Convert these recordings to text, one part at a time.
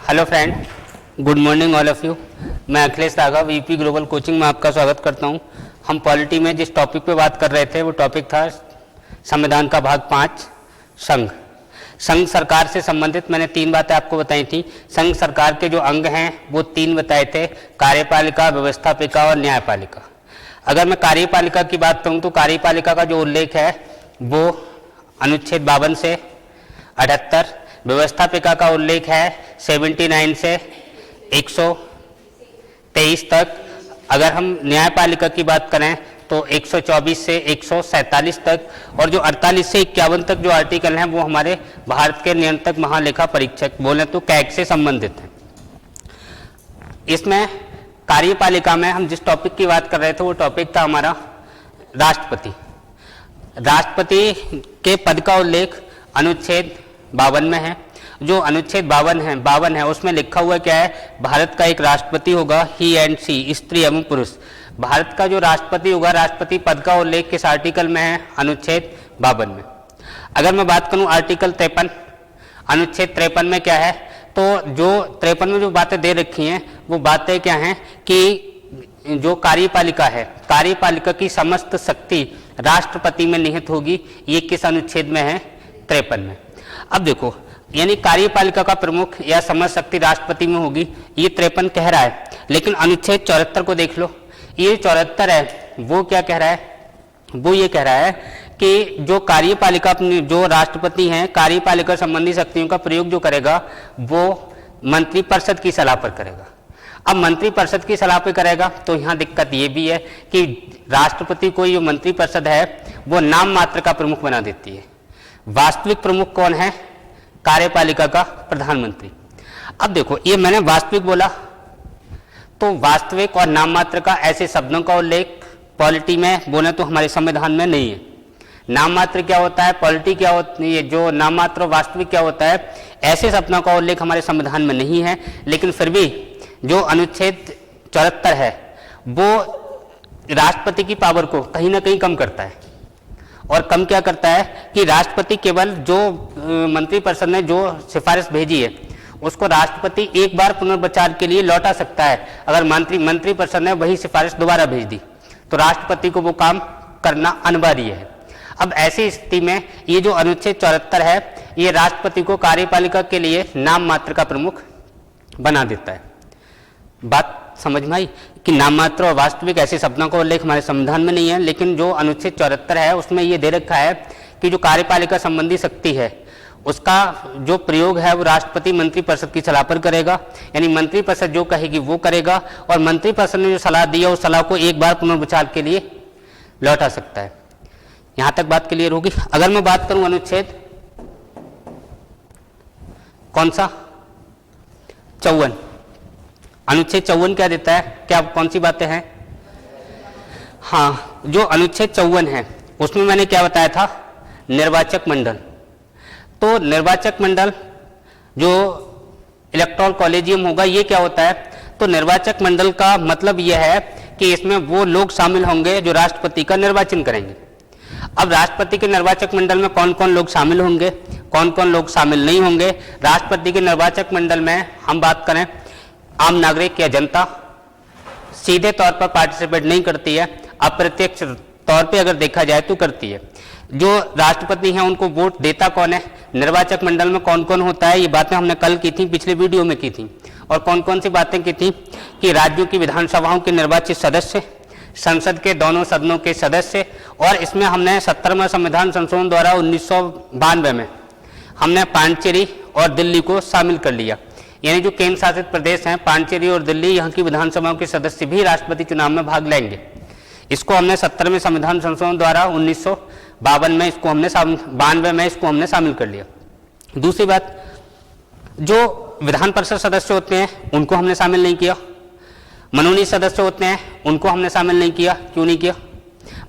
Hello friend, good morning all of you. मैं Akhilesh Raghav, VP global coaching में आपका स्वागत करता हूं। हम पॉलिटी में जिस टॉपिक पे बात कर रहे थे वो टॉपिक था संविधान का भाग 5 संघ। संघ सरकार से संबंधित मैंने 3 बातें आपको बताई थी। संघ सरकार के जो अंग हैं वो 3 बताए थे, कार्यपालिका, व्यवस्थापिका और न्यायपालिका। अगर मैं कार्यपालिका की बात करूँ तो कार्यपालिका का जो उल्लेख है वो अनुच्छेद 52 से 78, व्यवस्थापिका का उल्लेख है 79 से 123 तक। अगर हम न्यायपालिका की बात करें तो 124 से 147 तक, और जो 48 से 51 तक जो आर्टिकल हैं वो हमारे भारत के नियंत्रक महालेखा परीक्षक बोले तो कैग से संबंधित हैं। इसमें कार्यपालिका में हम जिस टॉपिक की बात कर रहे थे वो टॉपिक था हमारा राष्ट्रपति। राष्ट्रपति के पद का उल्लेख अनुच्छेद 52 में है। जो अनुच्छेद 52 है उसमें लिखा हुआ क्या है, भारत का एक राष्ट्रपति होगा, ही एंड सी, स्त्री एवं पुरुष। भारत का जो राष्ट्रपति होगा, राष्ट्रपति पद का उल्लेख किस आर्टिकल में है, अनुच्छेद 52 में। अगर मैं बात करूं आर्टिकल 53, अनुच्छेद 53 में क्या है, तो जो 53 में जो बातें दे रखी हैं वो बातें क्या हैं कि जो कार्यपालिका है, कार्यपालिका की समस्त शक्ति राष्ट्रपति में निहित होगी। ये किस अनुच्छेद में है, 53 में। अब देखो, यानी कार्यपालिका का प्रमुख या समस्त शक्ति राष्ट्रपति में होगी, ये 53 कह रहा है। लेकिन अनुच्छेद 74 को देख लो, ये 74 है वो क्या कह रहा है, वो ये कह रहा है कि जो कार्यपालिका, जो राष्ट्रपति हैं, कार्यपालिका संबंधी शक्तियों का प्रयोग जो करेगा वो मंत्रिपरिषद की सलाह पर करेगा। अब मंत्रिपरिषद की सलाह पर करेगा तो यहाँ दिक्कत ये भी है कि राष्ट्रपति को जो मंत्रिपरिषद है वो नाम मात्र का प्रमुख बना देती है। वास्तविक प्रमुख कौन है, कार्यपालिका का प्रधानमंत्री। अब देखो, ये मैंने वास्तविक बोला, तो वास्तविक और नाम मात्र का ऐसे शब्दों का उल्लेख पॉलिटी में बोले तो हमारे संविधान में नहीं है। नाम मात्र क्या होता है, पॉलिटी क्या होती है, जो नाम मात्र और वास्तविक क्या होता है, ऐसे शब्दों का उल्लेख हमारे संविधान में नहीं है। लेकिन फिर भी जो अनुच्छेद 74 है वो राष्ट्रपति की पावर को कहीं ना कहीं कम करता है। और कम क्या करता है कि राष्ट्रपति केवल जो मंत्रिपरिषद ने जो सिफारिश भेजी है उसको राष्ट्रपति एक बार पुनर्विचार के लिए लौटा सकता है। अगर मंत्रिपरिषद ने वही सिफारिश दोबारा भेज दी तो राष्ट्रपति को वो काम करना अनिवार्य है। अब ऐसी स्थिति में ये जो अनुच्छेद 74 है ये राष्ट्रपति को कार्यपालिका के लिए नाम मात्र का प्रमुख बना देता है। बात समझ में आई कि नाम मात्र और वास्तविक ऐसे शब्दों का उल्लेख हमारे संविधान में नहीं है। लेकिन जो अनुच्छेद 74 है उसमें ये दे रखा है कि जो कार्यपालिका संबंधी शक्ति है उसका जो प्रयोग है वो राष्ट्रपति मंत्रिपरिषद की सलाह पर करेगा। यानी मंत्रिपरिषद जो कहेगी वो करेगा, और मंत्रिपरिषद ने जो सलाह दी है उस सलाह को एक बार पुनर्विचार के लिए लौटा सकता है। यहां तक बात क्लियर होगी। अगर मैं बात करूं अनुच्छेद कौन सा, 54, अनुच्छेद 54 क्या देता है, क्या कौन सी बातें हैं। हाँ, जो अनुच्छेद 54 है उसमें मैंने क्या बताया था, निर्वाचक मंडल। तो निर्वाचक मंडल जो इलेक्टोरल कॉलेजियम होगा ये क्या होता है, तो निर्वाचक मंडल का मतलब यह है कि इसमें वो लोग शामिल होंगे जो राष्ट्रपति का निर्वाचन करेंगे। अब राष्ट्रपति के निर्वाचक मंडल में कौन कौन लोग शामिल होंगे, कौन कौन लोग शामिल नहीं होंगे। राष्ट्रपति के निर्वाचक मंडल में हम बात करें, आम नागरिक या जनता सीधे तौर पर पार्टिसिपेट नहीं करती है, अप्रत्यक्ष तौर पे अगर देखा जाए तो करती है। जो राष्ट्रपति हैं उनको वोट देता कौन है, निर्वाचक मंडल में कौन कौन होता है, ये बातें हमने कल की थी, पिछले वीडियो में की थी। और कौन कौन सी बातें की थी कि राज्यों की विधानसभाओं के निर्वाचित सदस्य, संसद के दोनों सदनों के सदस्य, और इसमें हमने 70वां संविधान संशोधन द्वारा 1992 में हमने पांडिचेरी और दिल्ली को शामिल कर लिया। यानी जो केंद्र शासित प्रदेश हैं पांडिचेरी और दिल्ली, यहाँ की विधानसभाओं के सदस्य भी राष्ट्रपति चुनाव में भाग लेंगे। इसको हमने 70वें संविधान संशोधन द्वारा 1952 में इसको हमने 92 में इसको हमने शामिल कर लिया। दूसरी बात, जो विधान परिषद सदस्य होते हैं उनको हमने शामिल नहीं किया। मनोनीत सदस्य होते हैं उनको हमने शामिल नहीं किया। क्यों नहीं किया,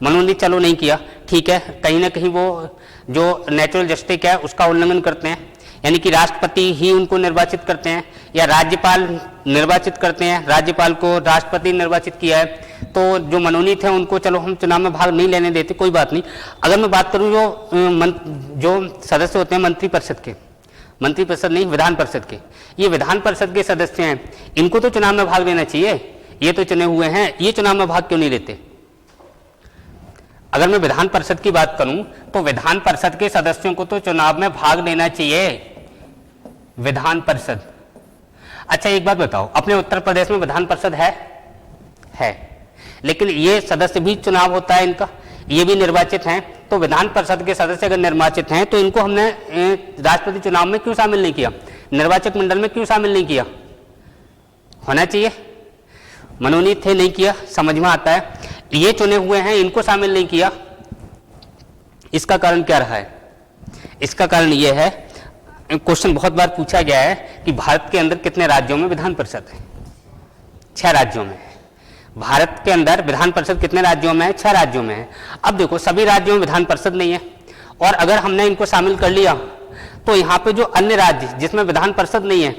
मनोनीत चलो नहीं किया, ठीक है, कहीं ना कहीं वो जो नेचुरल जस्टिस है उसका उल्लंघन करते हैं। यानी कि राष्ट्रपति ही उनको निर्वाचित करते हैं या राज्यपाल निर्वाचित करते हैं, राज्यपाल को राष्ट्रपति निर्वाचित किया है, तो जो मनोनीत है उनको चलो हम चुनाव में भाग नहीं लेने देते, कोई बात नहीं। अगर मैं बात करूं जो सदस्य होते हैं मंत्रिपरिषद के, मंत्रिपरिषद नहीं, विधान परिषद के। ये विधान परिषद के सदस्य हैं, इनको तो चुनाव में भाग लेना चाहिए, ये तो चुने हुए हैं, ये चुनाव में भाग क्यों नहीं लेते? अगर मैं विधान परिषद की बात करूं तो विधान परिषद के सदस्यों को तो चुनाव में भाग लेना चाहिए, विधान परिषद। अच्छा एक बात बताओ, अपने उत्तर प्रदेश में विधान परिषद है, लेकिन ये सदस्य भी चुनाव होता है इनका, ये भी निर्वाचित हैं, तो विधान परिषद के सदस्य अगर निर्वाचित हैं तो इनको हमने राष्ट्रपति चुनाव में क्यों शामिल नहीं किया, निर्वाचक मंडल में क्यों शामिल नहीं किया? होना चाहिए, मनोनीत थे, नहीं किया, समझ में आता है। ये चुने हुए हैं, इनको शामिल नहीं किया, इसका कारण क्या रहा है? इसका कारण ये है, क्वेश्चन बहुत बार पूछा गया है कि भारत के अंदर कितने राज्यों में विधान परिषद है? 6 राज्यों में। भारत के अंदर विधान परिषद कितने राज्यों में है? 6 राज्यों में है। अब देखो सभी राज्यों में विधान परिषद नहीं है, और अगर हमने इनको शामिल कर लिया तो यहाँ पे जो अन्य राज्य जिसमें विधान परिषद नहीं है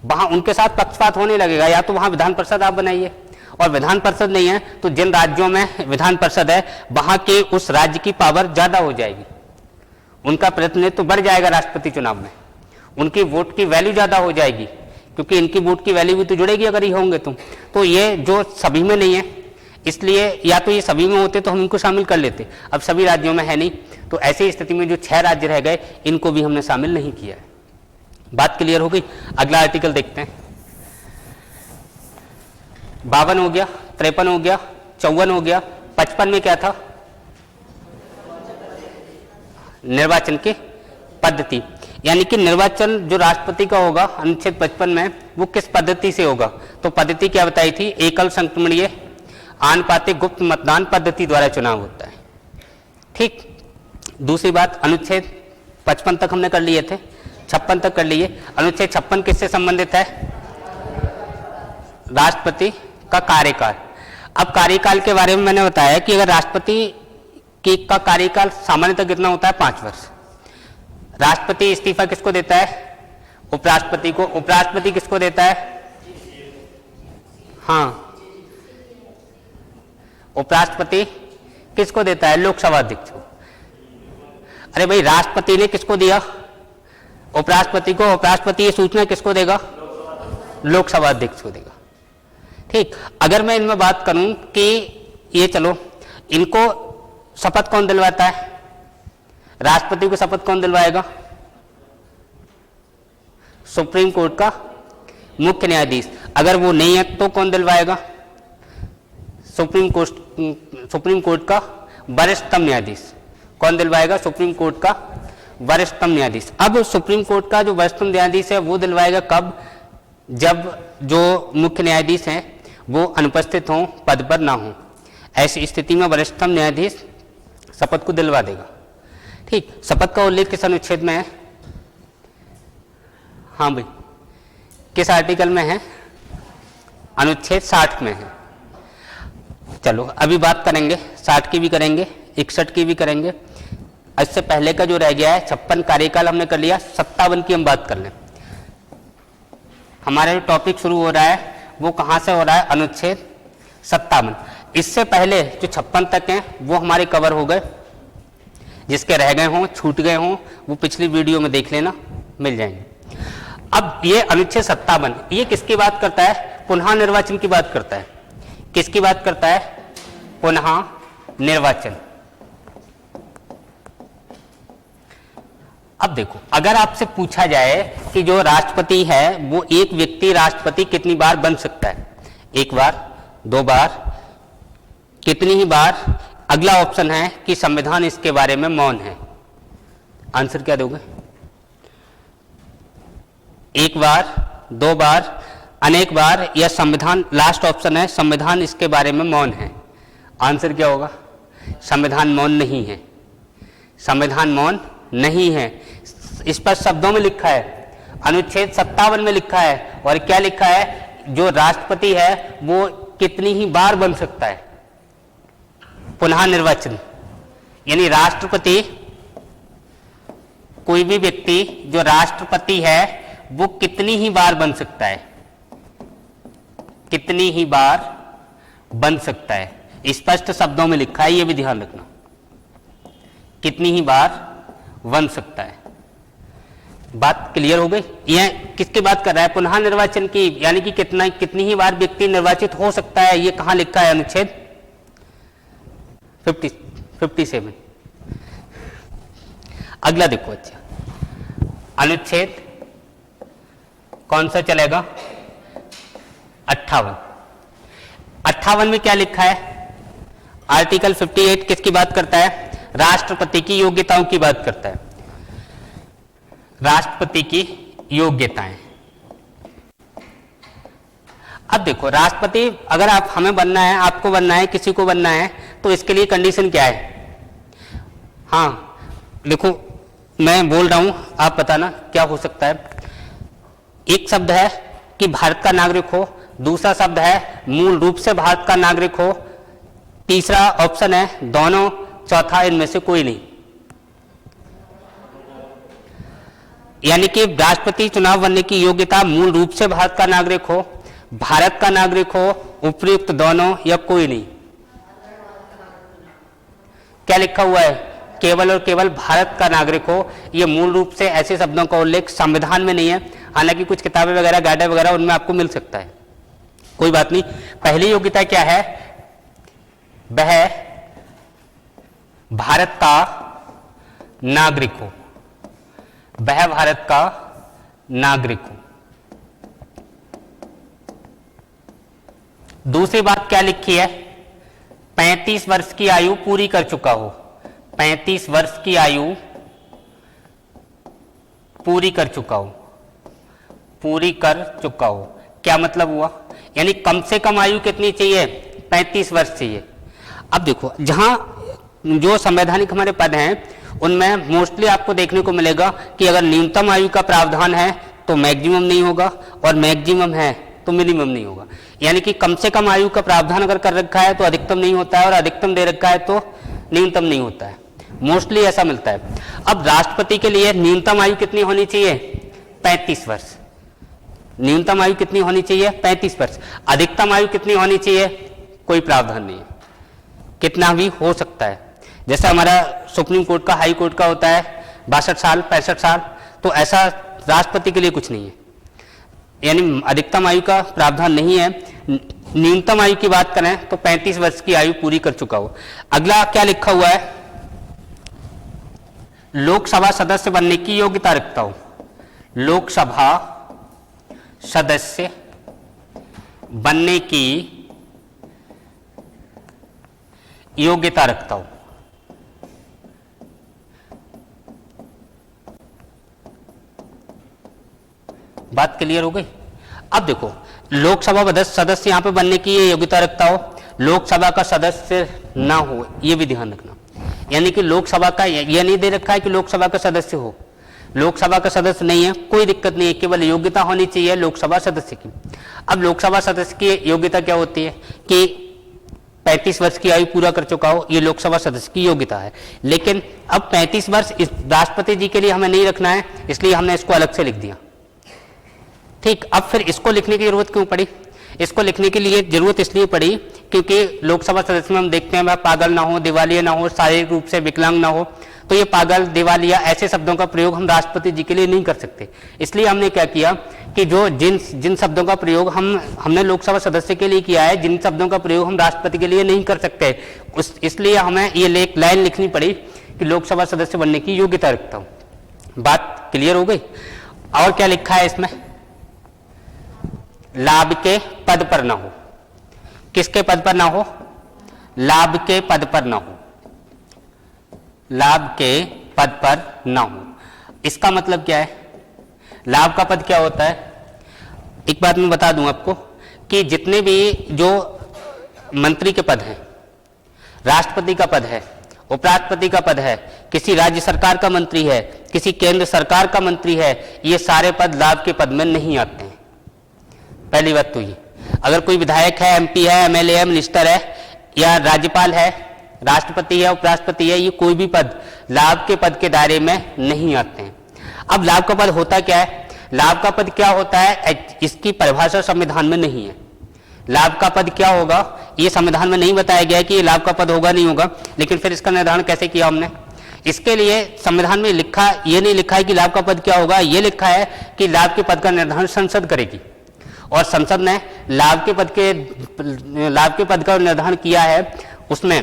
वहां उनके साथ पक्षपात होने लगेगा, या तो वहां विधान परिषद आप बनाइए, और विधान परिषद नहीं है तो जिन राज्यों में विधान परिषद है वहां के उस राज्य की पावर ज्यादा हो जाएगी, उनका प्रतिनिधित्व बढ़ जाएगा राष्ट्रपति चुनाव में, उनकी वोट की वैल्यू ज्यादा हो जाएगी, क्योंकि इनकी वोट की वैल्यू भी तो जुड़ेगी अगर ये होंगे तो ये जो सभी में नहीं है, इसलिए या तो ये सभी में होते तो हम इनको शामिल कर लेते, अब सभी राज्यों में है नहीं, तो ऐसी स्थिति में जो 6 राज्य रह गए इनको भी हमने शामिल नहीं किया है। बात क्लियर हो गई? अगला आर्टिकल देखते हैं। 52 हो गया, 53 हो गया, 54 हो गया, 55 में क्या था? निर्वाचन की पद्धति, यानी कि निर्वाचन जो राष्ट्रपति का होगा अनुच्छेद 55 में वो किस पद्धति से होगा? तो पद्धति क्या बताई थी? एकल संक्रमणीय आनुपातिक गुप्त मतदान पद्धति द्वारा चुनाव होता है। ठीक। दूसरी बात, अनुच्छेद 55 तक हमने कर लिए थे, 56 तक कर लिए। अनुच्छेद 56 किससे संबंधित है? राष्ट्रपति का कार्यकाल। अब कार्यकाल के बारे में मैंने बताया कि अगर राष्ट्रपति का कार्यकाल सामान्यतः कितना होता है? 5 वर्ष। राष्ट्रपति इस्तीफा किसको देता है? उपराष्ट्रपति को। उपराष्ट्रपति किसको देता है? हाँ, उपराष्ट्रपति किसको देता है? लोकसभा अध्यक्ष को। अरे भाई, राष्ट्रपति ने किसको दिया? उपराष्ट्रपति को। उपराष्ट्रपति ये सूचना किसको देगा? लोकसभा अध्यक्ष को देगा। ठीक। अगर मैं इनमें बात करूं कि ये चलो, इनको शपथ कौन दिलवाता है? राष्ट्रपति को शपथ कौन दिलवाएगा? सुप्रीम कोर्ट का मुख्य न्यायाधीश। अगर वो नहीं है तो कौन दिलवाएगा? सुप्रीम कोर्ट का वरिष्ठतम न्यायाधीश। कौन दिलवाएगा? सुप्रीम कोर्ट का वरिष्ठतम न्यायाधीश। अब सुप्रीम कोर्ट का जो वरिष्ठतम न्यायाधीश है वो दिलवाएगा कब? जब जो मुख्य न्यायाधीश हैं वो अनुपस्थित हों, पद पर ना हों। ऐसी स्थिति में वरिष्ठतम न्यायाधीश शपथ को दिलवा देगा। ठीक। शपथ का उल्लेख किस अनुच्छेद में है? हाँ भाई, किस आर्टिकल में है? अनुच्छेद 60 में है। चलो अभी बात करेंगे, 60 की भी करेंगे, 61 की भी करेंगे। इससे पहले का जो रह गया है 56 कार्यकाल हमने कर लिया, 57 की हम बात कर लें। हमारा जो टॉपिक शुरू हो रहा है वो कहाँ से हो रहा है? अनुच्छेद 57। इससे पहले जो 56 तक हैं वो हमारे कवर हो गए, जिसके रह गए हों, छूट गए हों, वो पिछली वीडियो में देख लेना, मिल जाएंगे। अब ये अनुच्छेद 57 ये किसकी बात करता है? पुनः निर्वाचन की बात करता है। किसकी बात करता है? पुनः निर्वाचन। अब देखो, अगर आपसे पूछा जाए कि जो राष्ट्रपति है वो एक व्यक्ति राष्ट्रपति कितनी बार बन सकता है? 1 बार, 2 बार, कितनी ही बार? अगला ऑप्शन है कि संविधान इसके बारे में मौन है। आंसर क्या दोगे? 1 बार, 2 बार, अनेक बार, या संविधान? लास्ट ऑप्शन है संविधान इसके बारे में मौन है। आंसर क्या होगा? संविधान मौन नहीं है। संविधान मौन नहीं है। स्पष्ट शब्दों में लिखा है, अनुच्छेद 57 में लिखा है। और क्या लिखा है? जो राष्ट्रपति है वो कितनी ही बार बन सकता है? पुनः निर्वाचन। यानी राष्ट्रपति, कोई भी व्यक्ति जो राष्ट्रपति है वो कितनी ही बार बन सकता है? कितनी ही बार बन सकता है, स्पष्ट शब्दों में लिखा है, ये भी ध्यान रखना, कितनी ही बार बन सकता है। बात क्लियर हो गई? यह किसकी बात कर रहा है? पुनः निर्वाचन की, यानी कि कितनी ही बार व्यक्ति निर्वाचित हो सकता है, ये कहां लिखा है? अनुच्छेद 57। अगला देखो, अच्छा अनुच्छेद कौन सा चलेगा? 58। 58 में क्या लिखा है? आर्टिकल 58 किसकी बात करता है? राष्ट्रपति की योग्यताओं की बात करता है। राष्ट्रपति की योग्यताएं। अब देखो, राष्ट्रपति अगर हमें बनना है, आपको बनना है, किसी को बनना है, तो इसके लिए कंडीशन क्या है? हाँ देखो, मैं बोल रहा हूं, आप बताना क्या हो सकता है। एक शब्द है कि भारत का नागरिक हो, दूसरा शब्द है मूल रूप से भारत का नागरिक हो, तीसरा ऑप्शन है दोनों, चौथा इनमें से कोई नहीं। यानी कि राष्ट्रपति चुनाव बनने की योग्यता मूल रूप से भारत का नागरिक हो, भारत का नागरिक हो, उपयुक्त दोनों, या कोई नहीं। क्या लिखा हुआ है? केवल और केवल भारत का नागरिक हो। यह मूल रूप से ऐसे शब्दों का उल्लेख संविधान में नहीं है, हालांकि कुछ किताबें वगैरह, गाइडें वगैरह उनमें आपको मिल सकता है, कोई बात नहीं। पहली योग्यता क्या है? वह भारत का नागरिक हो, वह भारत का नागरिक हो। दूसरी बात क्या लिखी है? 35 वर्ष की आयु पूरी कर चुका हो। 35 वर्ष की आयु पूरी कर चुका हो, पूरी कर चुका हो। क्या मतलब हुआ? यानी कम से कम आयु कितनी चाहिए? 35 वर्ष चाहिए। अब देखो, जहां जो संवैधानिक हमारे पद हैं उनमें मोस्टली आपको देखने को मिलेगा कि अगर न्यूनतम आयु का प्रावधान है तो मैक्सिमम नहीं होगा, और मैक्सिमम है तो मिनिमम नहीं होगा। यानी कि कम से कम आयु का प्रावधान अगर कर रखा है तो अधिकतम नहीं होता है, और अधिकतम दे रखा है तो न्यूनतम नहीं होता है। मोस्टली ऐसा मिलता है। अब राष्ट्रपति के लिए न्यूनतम आयु कितनी होनी चाहिए? 35 वर्ष। न्यूनतम आयु कितनी होनी चाहिए? 35 वर्ष। अधिकतम आयु कितनी होनी चाहिए? कोई प्रावधान नहीं है, कितना भी हो सकता है। जैसा हमारा सुप्रीम कोर्ट का, हाई कोर्ट का होता है 62 साल, 65 साल, तो ऐसा राष्ट्रपति के लिए कुछ नहीं है। यानी अधिकतम आयु का प्रावधान नहीं है। न्यूनतम आयु की बात करें तो 35 वर्ष की आयु पूरी कर चुका हो। अगला क्या लिखा हुआ है? लोकसभा सदस्य बनने की योग्यता रखता हो। लोकसभा सदस्य बनने की योग्यता रखता हो। बात क्लियर हो गई? अब देखो, लोकसभा सदस्य यहां पे बनने की ये योग्यता रखता हो, लोकसभा का सदस्य ना हो, ये भी ध्यान रखना। यानी कि लोकसभा का यह नहीं दे रखा है कि लोकसभा का सदस्य हो, लोकसभा का सदस्य नहीं है, कोई दिक्कत नहीं है, केवल योग्यता होनी चाहिए लोकसभा सदस्य की। अब लोकसभा सदस्य की योग्यता क्या होती है कि 35 वर्ष की आयु पूरा कर चुका हो, ये लोकसभा सदस्य की योग्यता है। लेकिन अब 35 वर्ष इस राष्ट्रपति जी के लिए हमें नहीं रखना है, इसलिए हमने इसको अलग से लिख दिया। ठीक, अब फिर इसको लिखने की जरूरत क्यों पड़ी? इसको लिखने के लिए जरूरत इसलिए पड़ी क्योंकि लोकसभा सदस्य में हम देखते हैं वह पागल ना हो, दिवालिया ना हो, शारीरिक रूप से विकलांग ना हो, तो ये पागल, दिवालिया ऐसे शब्दों का प्रयोग हम राष्ट्रपति जी के लिए नहीं कर सकते। इसलिए हमने क्या किया कि जो जिन शब्दों का प्रयोग हमने लोकसभा सदस्य के लिए किया है, जिन शब्दों का प्रयोग हम राष्ट्रपति के लिए नहीं कर सकते, इसलिए हमें ये लाइन लिखनी पड़ी कि लोकसभा सदस्य बनने की योग्यता रखता हूं। बात क्लियर हो गई? और क्या लिखा है इसमें? लाभ के पद पर ना हो। किसके पद पर ना हो? लाभ के पद पर ना हो। लाभ के पद पर ना हो, इसका मतलब क्या है? लाभ का पद क्या होता है? एक बात मैं बता दूं आपको कि जितने भी जो मंत्री के पद हैं, राष्ट्रपति का पद है, उपराष्ट्रपति का पद है, किसी राज्य सरकार का मंत्री है, किसी केंद्र सरकार का मंत्री है, ये सारे पद लाभ के पद में नहीं आते हैं। पहली बात तो ये, अगर कोई विधायक है, एमपी है, एमएलए है, मिनिस्टर है, या राज्यपाल है, राष्ट्रपति है, उपराष्ट्रपति है, ये कोई भी पद लाभ के पद के दायरे में नहीं आते हैं। अब लाभ का पद होता क्या है? लाभ का पद क्या होता है, इसकी परिभाषा संविधान में नहीं है। लाभ का पद क्या होगा ये संविधान में नहीं बताया गया है कि ये लाभ का पद होगा नहीं होगा, लेकिन फिर इसका निर्धारण कैसे किया हमने? इसके लिए संविधान में लिखा, ये नहीं लिखा है कि लाभ का पद क्या होगा, ये लिखा है कि लाभ के पद का निर्धारण संसद करेगी। और संसद ने लाभ के पद का निर्धारण किया है, उसमें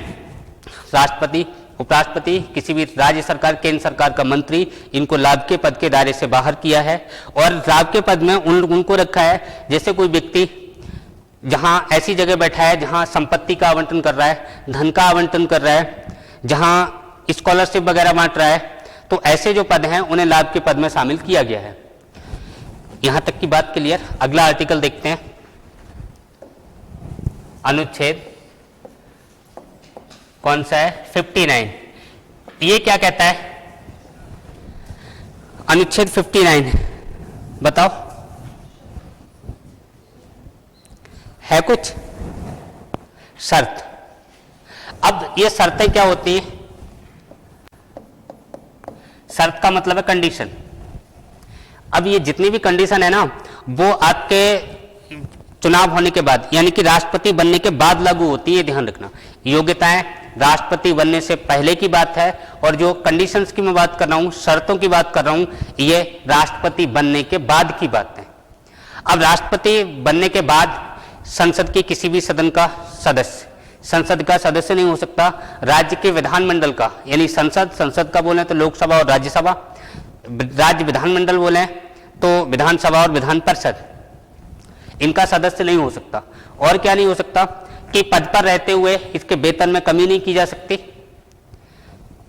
राष्ट्रपति, उपराष्ट्रपति, किसी भी राज्य सरकार, केंद्र सरकार का मंत्री, इनको लाभ के पद के दायरे से बाहर किया है। और लाभ के पद में उनको रखा है, जैसे कोई व्यक्ति जहां ऐसी जगह बैठा है जहां संपत्ति का आवंटन कर रहा है, धन का आवंटन कर रहा है, जहां स्कॉलरशिप वगैरह बांट रहा है, तो ऐसे जो पद हैं उन्हें लाभ के पद में शामिल किया गया है। यहां तक की बात क्लियर। अगला आर्टिकल देखते हैं, अनुच्छेद कौन सा है, 59। ये क्या कहता है, अनुच्छेद 59 बताओ, है कुछ शर्त। अब ये शर्तें क्या होती हैं, शर्त का मतलब है कंडीशन। अब ये जितनी भी कंडीशन है ना, वो आपके चुनाव होने के बाद, यानी कि राष्ट्रपति बनने के बाद लागू होती है, ध्यान रखना। योग्यताएं राष्ट्रपति बनने से पहले की बात है, और जो कंडीशंस की मैं बात कर रहा हूं, शर्तों की बात कर रहा हूं, ये राष्ट्रपति बनने के बाद की बात है। अब राष्ट्रपति बनने के बाद संसद के किसी भी सदन का सदस्य, संसद का सदस्य नहीं हो सकता, राज्य के विधानमंडल का, यानी संसद का बोले तो लोकसभा और राज्यसभा, राज्य विधानमंडल बोले तो विधानसभा और विधान परिषद, इनका सदस्य नहीं हो सकता। और क्या नहीं हो सकता कि पद पर रहते हुए इसके वेतन में कमी नहीं की जा सकती।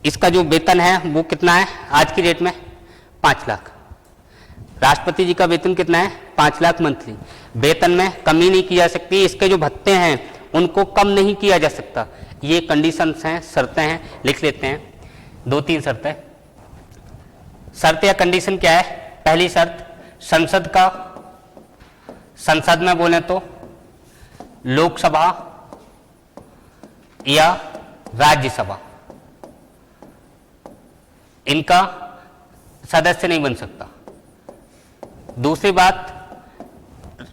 इसका जो वेतन है वो कितना है आज की डेट में, 5 लाख। राष्ट्रपति जी का वेतन कितना है, 5 लाख मंथली। वेतन में कमी नहीं की जा सकती। इसके जो भत्ते हैं उनको कम नहीं किया जा सकता। ये कंडीशंस हैं, शर्तें हैं, लिख लेते हैं 2-3 शर्तें। शर्त या कंडीशन क्या है, पहली शर्त, संसद में बोले तो लोकसभा या राज्यसभा, इनका सदस्य नहीं बन सकता। दूसरी बात,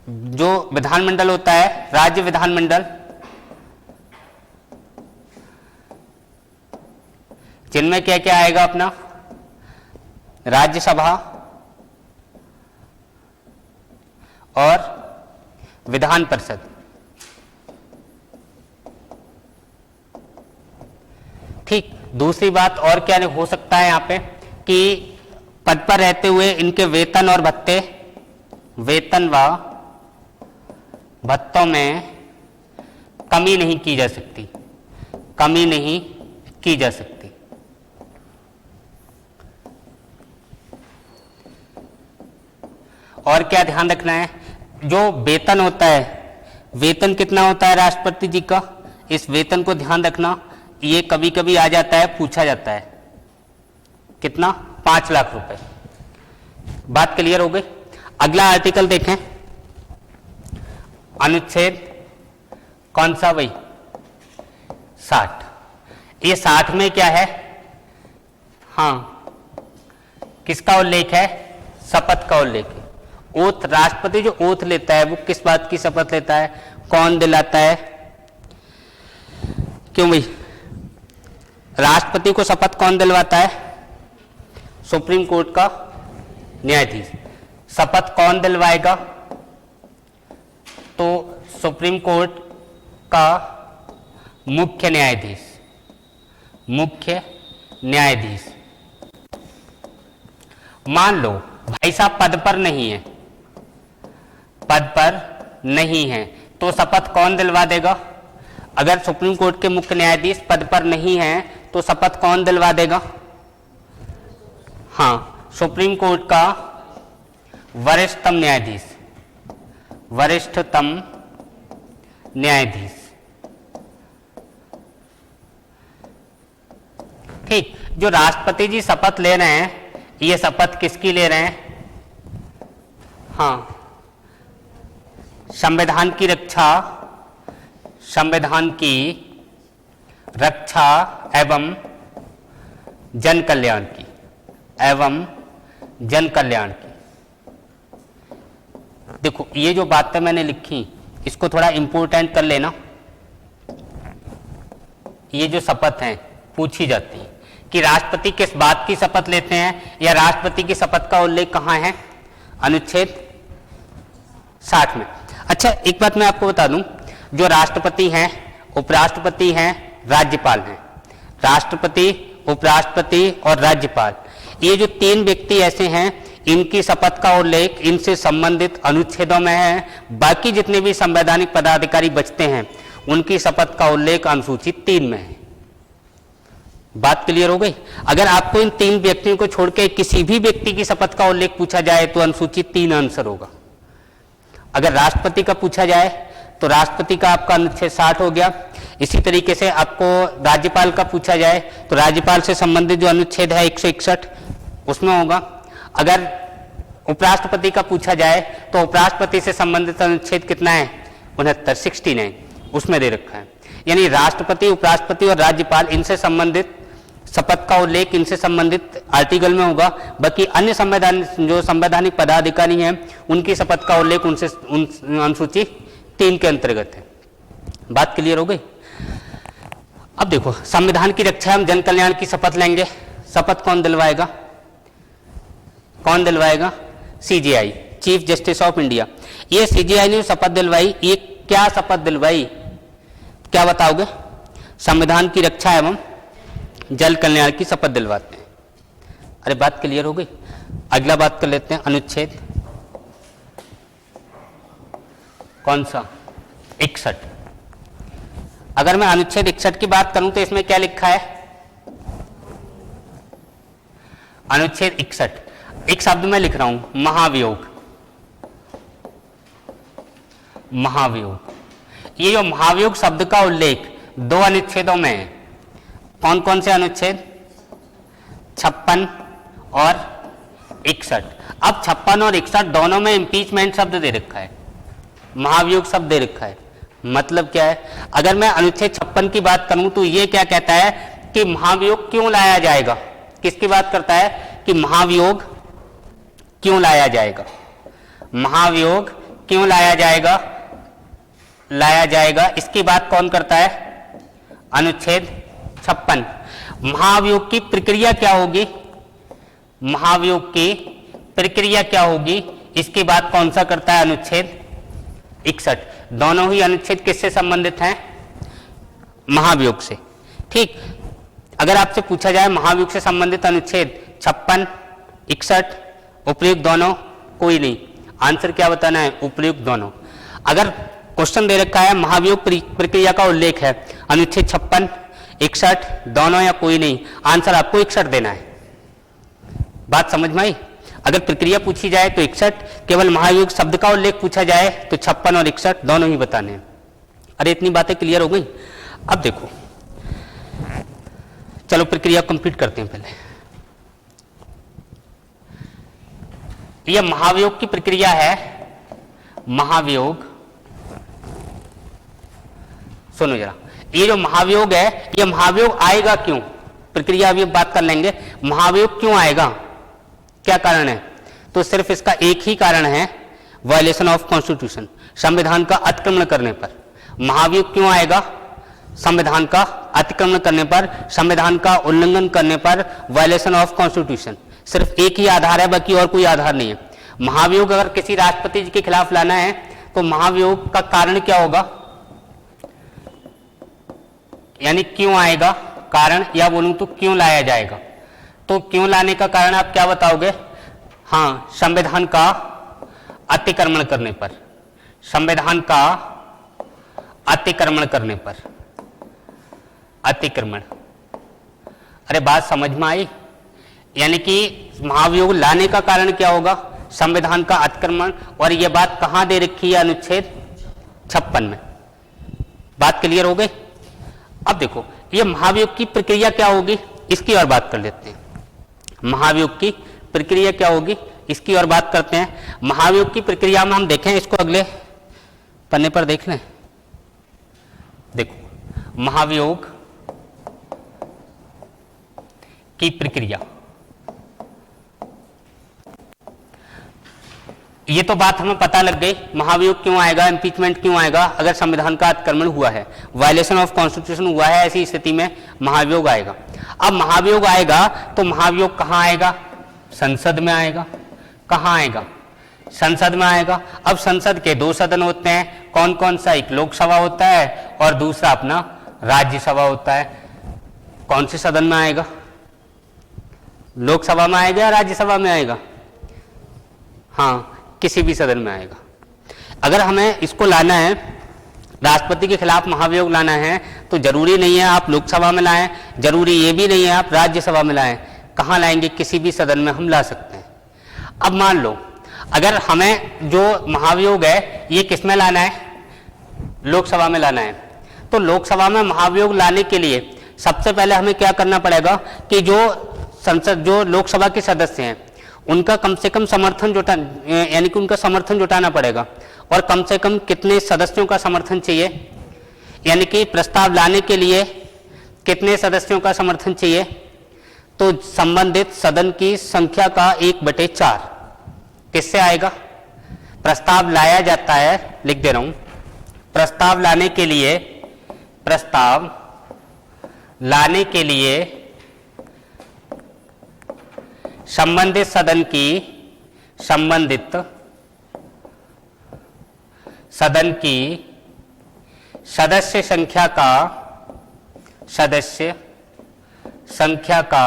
जो विधानमंडल होता है, राज्य विधानमंडल, जिनमें क्या क्या आएगा अपना, राज्यसभा और विधान परिषद, ठीक। दूसरी बात और क्या हो सकता है यहाँ पे कि पद पर रहते हुए इनके वेतन और भत्ते, वेतन व भत्तों में कमी नहीं की जा सकती, कमी नहीं की जा सकती। और क्या ध्यान रखना है, जो वेतन होता है, वेतन कितना होता है राष्ट्रपति जी का, इस वेतन को ध्यान रखना। ये कभी कभी आ जाता है, पूछा जाता है, कितना, 5 लाख रुपए। बात क्लियर हो गई। अगला आर्टिकल देखें, अनुच्छेद कौन सा भाई, 60। ये 60 में क्या है, हाँ, किसका उल्लेख है, शपथ का उल्लेख है। ओथ, राष्ट्रपति जो ओथ लेता है वो किस बात की शपथ लेता है, कौन दिलाता है, क्यों भाई, राष्ट्रपति को शपथ कौन दिलवाता है, सुप्रीम कोर्ट का न्यायाधीश। शपथ कौन दिलवाएगा, तो सुप्रीम कोर्ट का मुख्य न्यायाधीश, मुख्य न्यायाधीश। मान लो भाई साहब पद पर नहीं है, पद पर नहीं है, तो शपथ कौन दिलवा देगा। अगर सुप्रीम कोर्ट के मुख्य न्यायाधीश पद पर नहीं है तो शपथ कौन दिलवा देगा, हाँ, सुप्रीम कोर्ट का वरिष्ठतम न्यायाधीश, वरिष्ठतम न्यायाधीश, ठीक। जो राष्ट्रपति जी शपथ ले रहे हैं, ये शपथ किसकी ले रहे हैं, हाँ, संविधान की रक्षा, संविधान की रक्षा एवं जन कल्याण की, एवं जन कल्याण की। देखो ये जो बातें मैंने लिखी, इसको थोड़ा इंपोर्टेंट कर लेना। ये जो शपथ हैं पूछी जाती है कि राष्ट्रपति किस बात की शपथ लेते हैं या राष्ट्रपति की शपथ का उल्लेख कहाँ है? अनुच्छेद 60 में। अच्छा, एक बात मैं आपको बता दूं, जो राष्ट्रपति हैं, उपराष्ट्रपति हैं, राज्यपाल हैं, राष्ट्रपति, उपराष्ट्रपति और राज्यपाल, ये जो 3 व्यक्ति ऐसे हैं, इनकी शपथ का उल्लेख इनसे संबंधित अनुच्छेदों में है। बाकी जितने भी संवैधानिक पदाधिकारी बचते हैं, उनकी शपथ का उल्लेख अनुसूची 3 में है। बात क्लियर हो गई? अगर आपको इन 3 व्यक्तियों को छोड़ के किसी भी व्यक्ति की शपथ का उल्लेख पूछा जाए तो अनुसूची 3 आंसर होगा। अगर राष्ट्रपति का पूछा जाए तो राष्ट्रपति का आपका अनुच्छेद 60 हो गया। इसी तरीके से आपको राज्यपाल का पूछा जाए तो राज्यपाल से संबंधित जो अनुच्छेद है 161 उसमें होगा। अगर उपराष्ट्रपति का पूछा जाए तो उपराष्ट्रपति से संबंधित अनुच्छेद कितना है? 69, 69 उसमें दे रखा है। यानी राष्ट्रपति, उपराष्ट्रपति और राज्यपाल, इनसे संबंधित शपथ का उल्लेख इनसे संबंधित आर्टिकल में होगा। बाकी अन्य संवैधानिक पदाधिकारी हैं, उनकी शपथ का उल्लेख उनसे अनुसूची 3 के अंतर्गत है। बात क्लियर हो गई? अब देखो, संविधान की रक्षा हम जन कल्याण की शपथ लेंगे। शपथ कौन दिलवाएगा? कौन दिलवाएगा? CJI, chief justice of India. ये CJI ने शपथ दिलवाई, ये क्या शपथ दिलवाई? क्या बताओगे? संविधान की रक्षा एवं जल कल्याण की शपथ दिलवाते हैं। अरे बात क्लियर हो गई? अगला बात कर लेते हैं, अनुच्छेद कौन सा? 61। अगर मैं अनुच्छेद 61 की बात करूं तो इसमें क्या लिखा है? अनुच्छेद 61, एक शब्द में लिख रहा हूं, महाभियोग। महाभियोग, ये जो महाभियोग शब्द का उल्लेख 2 अनुच्छेदों में है। कौन कौन से अनुच्छेद? 56 और 61। अब 56 और 61 दोनों में इंपीचमेंट शब्द दे रखा है, महाभियोग शब्द दे रखा है। मतलब क्या है? अगर मैं अनुच्छेद 56 की बात करूं तो ये क्या कहता है कि महाभियोग क्यों लाया जाएगा? किसकी बात करता है कि महाभियोग क्यों लाया जाएगा? महाभियोग क्यों लाया जाएगा? लाया जाएगा, इसकी बात कौन करता है? अनुच्छेद 56। महाभियोग की प्रक्रिया क्या होगी? महाभियोग की प्रक्रिया क्या होगी, इसकी बात कौन सा करता है? अनुच्छेद 61। दोनों ही अनुच्छेद किससे संबंधित हैं? महाभियोग से। ठीक, अगर आपसे पूछा जाए महाभियोग से संबंधित अनुच्छेद 56, 61, उपयुक्त दोनों, कोई नहीं। आंसर क्या बताना है? उपयुक्त दोनों। अगर क्वेश्चन दे रखा है महाभियोग प्रक्रिया का उल्लेख है, अनुच्छेद 56, 61 दोनों या कोई नहीं, आंसर आपको 61 देना है। बात समझ में आई? अगर प्रक्रिया पूछी जाए तो 61, केवल महाभियोग शब्द का उल्लेख पूछा जाए तो 56 और 61 दोनों ही बताने हैं। अरे इतनी बातें क्लियर हो गई? अब देखो, चलो प्रक्रिया कंप्लीट करते हैं। पहले यह महाभियोग की प्रक्रिया है। महाभियोग, सुनो जरा, ये जो महाभियोग है, ये महाभियोग आएगा क्यों? प्रक्रिया अभी बात कर लेंगे। महाभियोग क्यों आएगा, क्या कारण है? तो सिर्फ इसका एक ही कारण है, वायलेशन ऑफ कॉन्स्टिट्यूशन, संविधान का अतिक्रमण करने पर। महाभियोग क्यों आएगा? संविधान का अतिक्रमण करने पर, संविधान का उल्लंघन करने पर, वायलेशन ऑफ कॉन्स्टिट्यूशन। सिर्फ एक ही आधार है, बाकी और कोई आधार नहीं है। महाभियोग अगर किसी राष्ट्रपति जी के खिलाफ लाना है तो महाभियोग का कारण क्या होगा, यानी क्यों आएगा कारण, या बोलूं तो क्यों लाया जाएगा। तो क्यों लाने का कारण आप क्या बताओगे? हाँ, संविधान का अतिक्रमण करने पर। संविधान का अतिक्रमण करने पर। अतिक्रमण, अरे बात समझ में आई? यानी कि महाभियोग लाने का कारण क्या होगा? संविधान का अतिक्रमण। और यह बात कहां दे रखी है? अनुच्छेद 56 में। बात क्लियर हो गई? अब देखो, ये महाभियोग की प्रक्रिया क्या होगी, इसकी और बात कर लेते हैं। महाभियोग की प्रक्रिया क्या होगी, इसकी और बात करते हैं। महाभियोग की प्रक्रिया में हम देखें, इसको अगले पन्ने पर देख लें। देखो, महाभियोग की प्रक्रिया, ये तो बात हमें पता लग गई, महाभियोग क्यों आएगा, इंपीचमेंट क्यों आएगा, अगर संविधान का अतिक्रमण हुआ है, वायलेशन ऑफ कॉन्स्टिट्यूशन हुआ है, ऐसी स्थिति में महाभियोग आएगा। अब महाभियोग आएगा तो महाभियोग कहाँ आएगा? संसद में आएगा। कहाँ आएगा? संसद में आएगा। अब संसद के 2 सदन होते हैं, कौन कौन सा? एक लोकसभा होता है और दूसरा अपना राज्यसभा होता है। कौन से सदन में आएगा? लोकसभा में आएगा या राज्यसभा में आएगा? हाँ, किसी भी सदन में आएगा। अगर हमें इसको लाना है, राष्ट्रपति के खिलाफ महाभियोग लाना है, तो जरूरी नहीं है आप लोकसभा में लाएं, जरूरी ये भी नहीं है आप राज्यसभा में लाएं। कहाँ लाएंगे? किसी भी सदन में हम ला सकते हैं। अब मान लो अगर हमें जो महाभियोग है ये किस में लाना है? लोकसभा में लाना है। तो लोकसभा में महाभियोग लाने के लिए सबसे पहले हमें क्या करना पड़ेगा कि जो लोकसभा के सदस्य हैं उनका कम से कम समर्थन यानी कि उनका समर्थन जुटाना पड़ेगा। और कम से कम कितने सदस्यों का समर्थन चाहिए? यानी कि प्रस्ताव लाने के लिए कितने सदस्यों का समर्थन चाहिए? तो संबंधित सदन की संख्या का 1/4 किससे आएगा? प्रस्ताव लाया जाता है, लिख दे रहा हूं, प्रस्ताव लाने के लिए संबंधित सदन की सदस्य संख्या का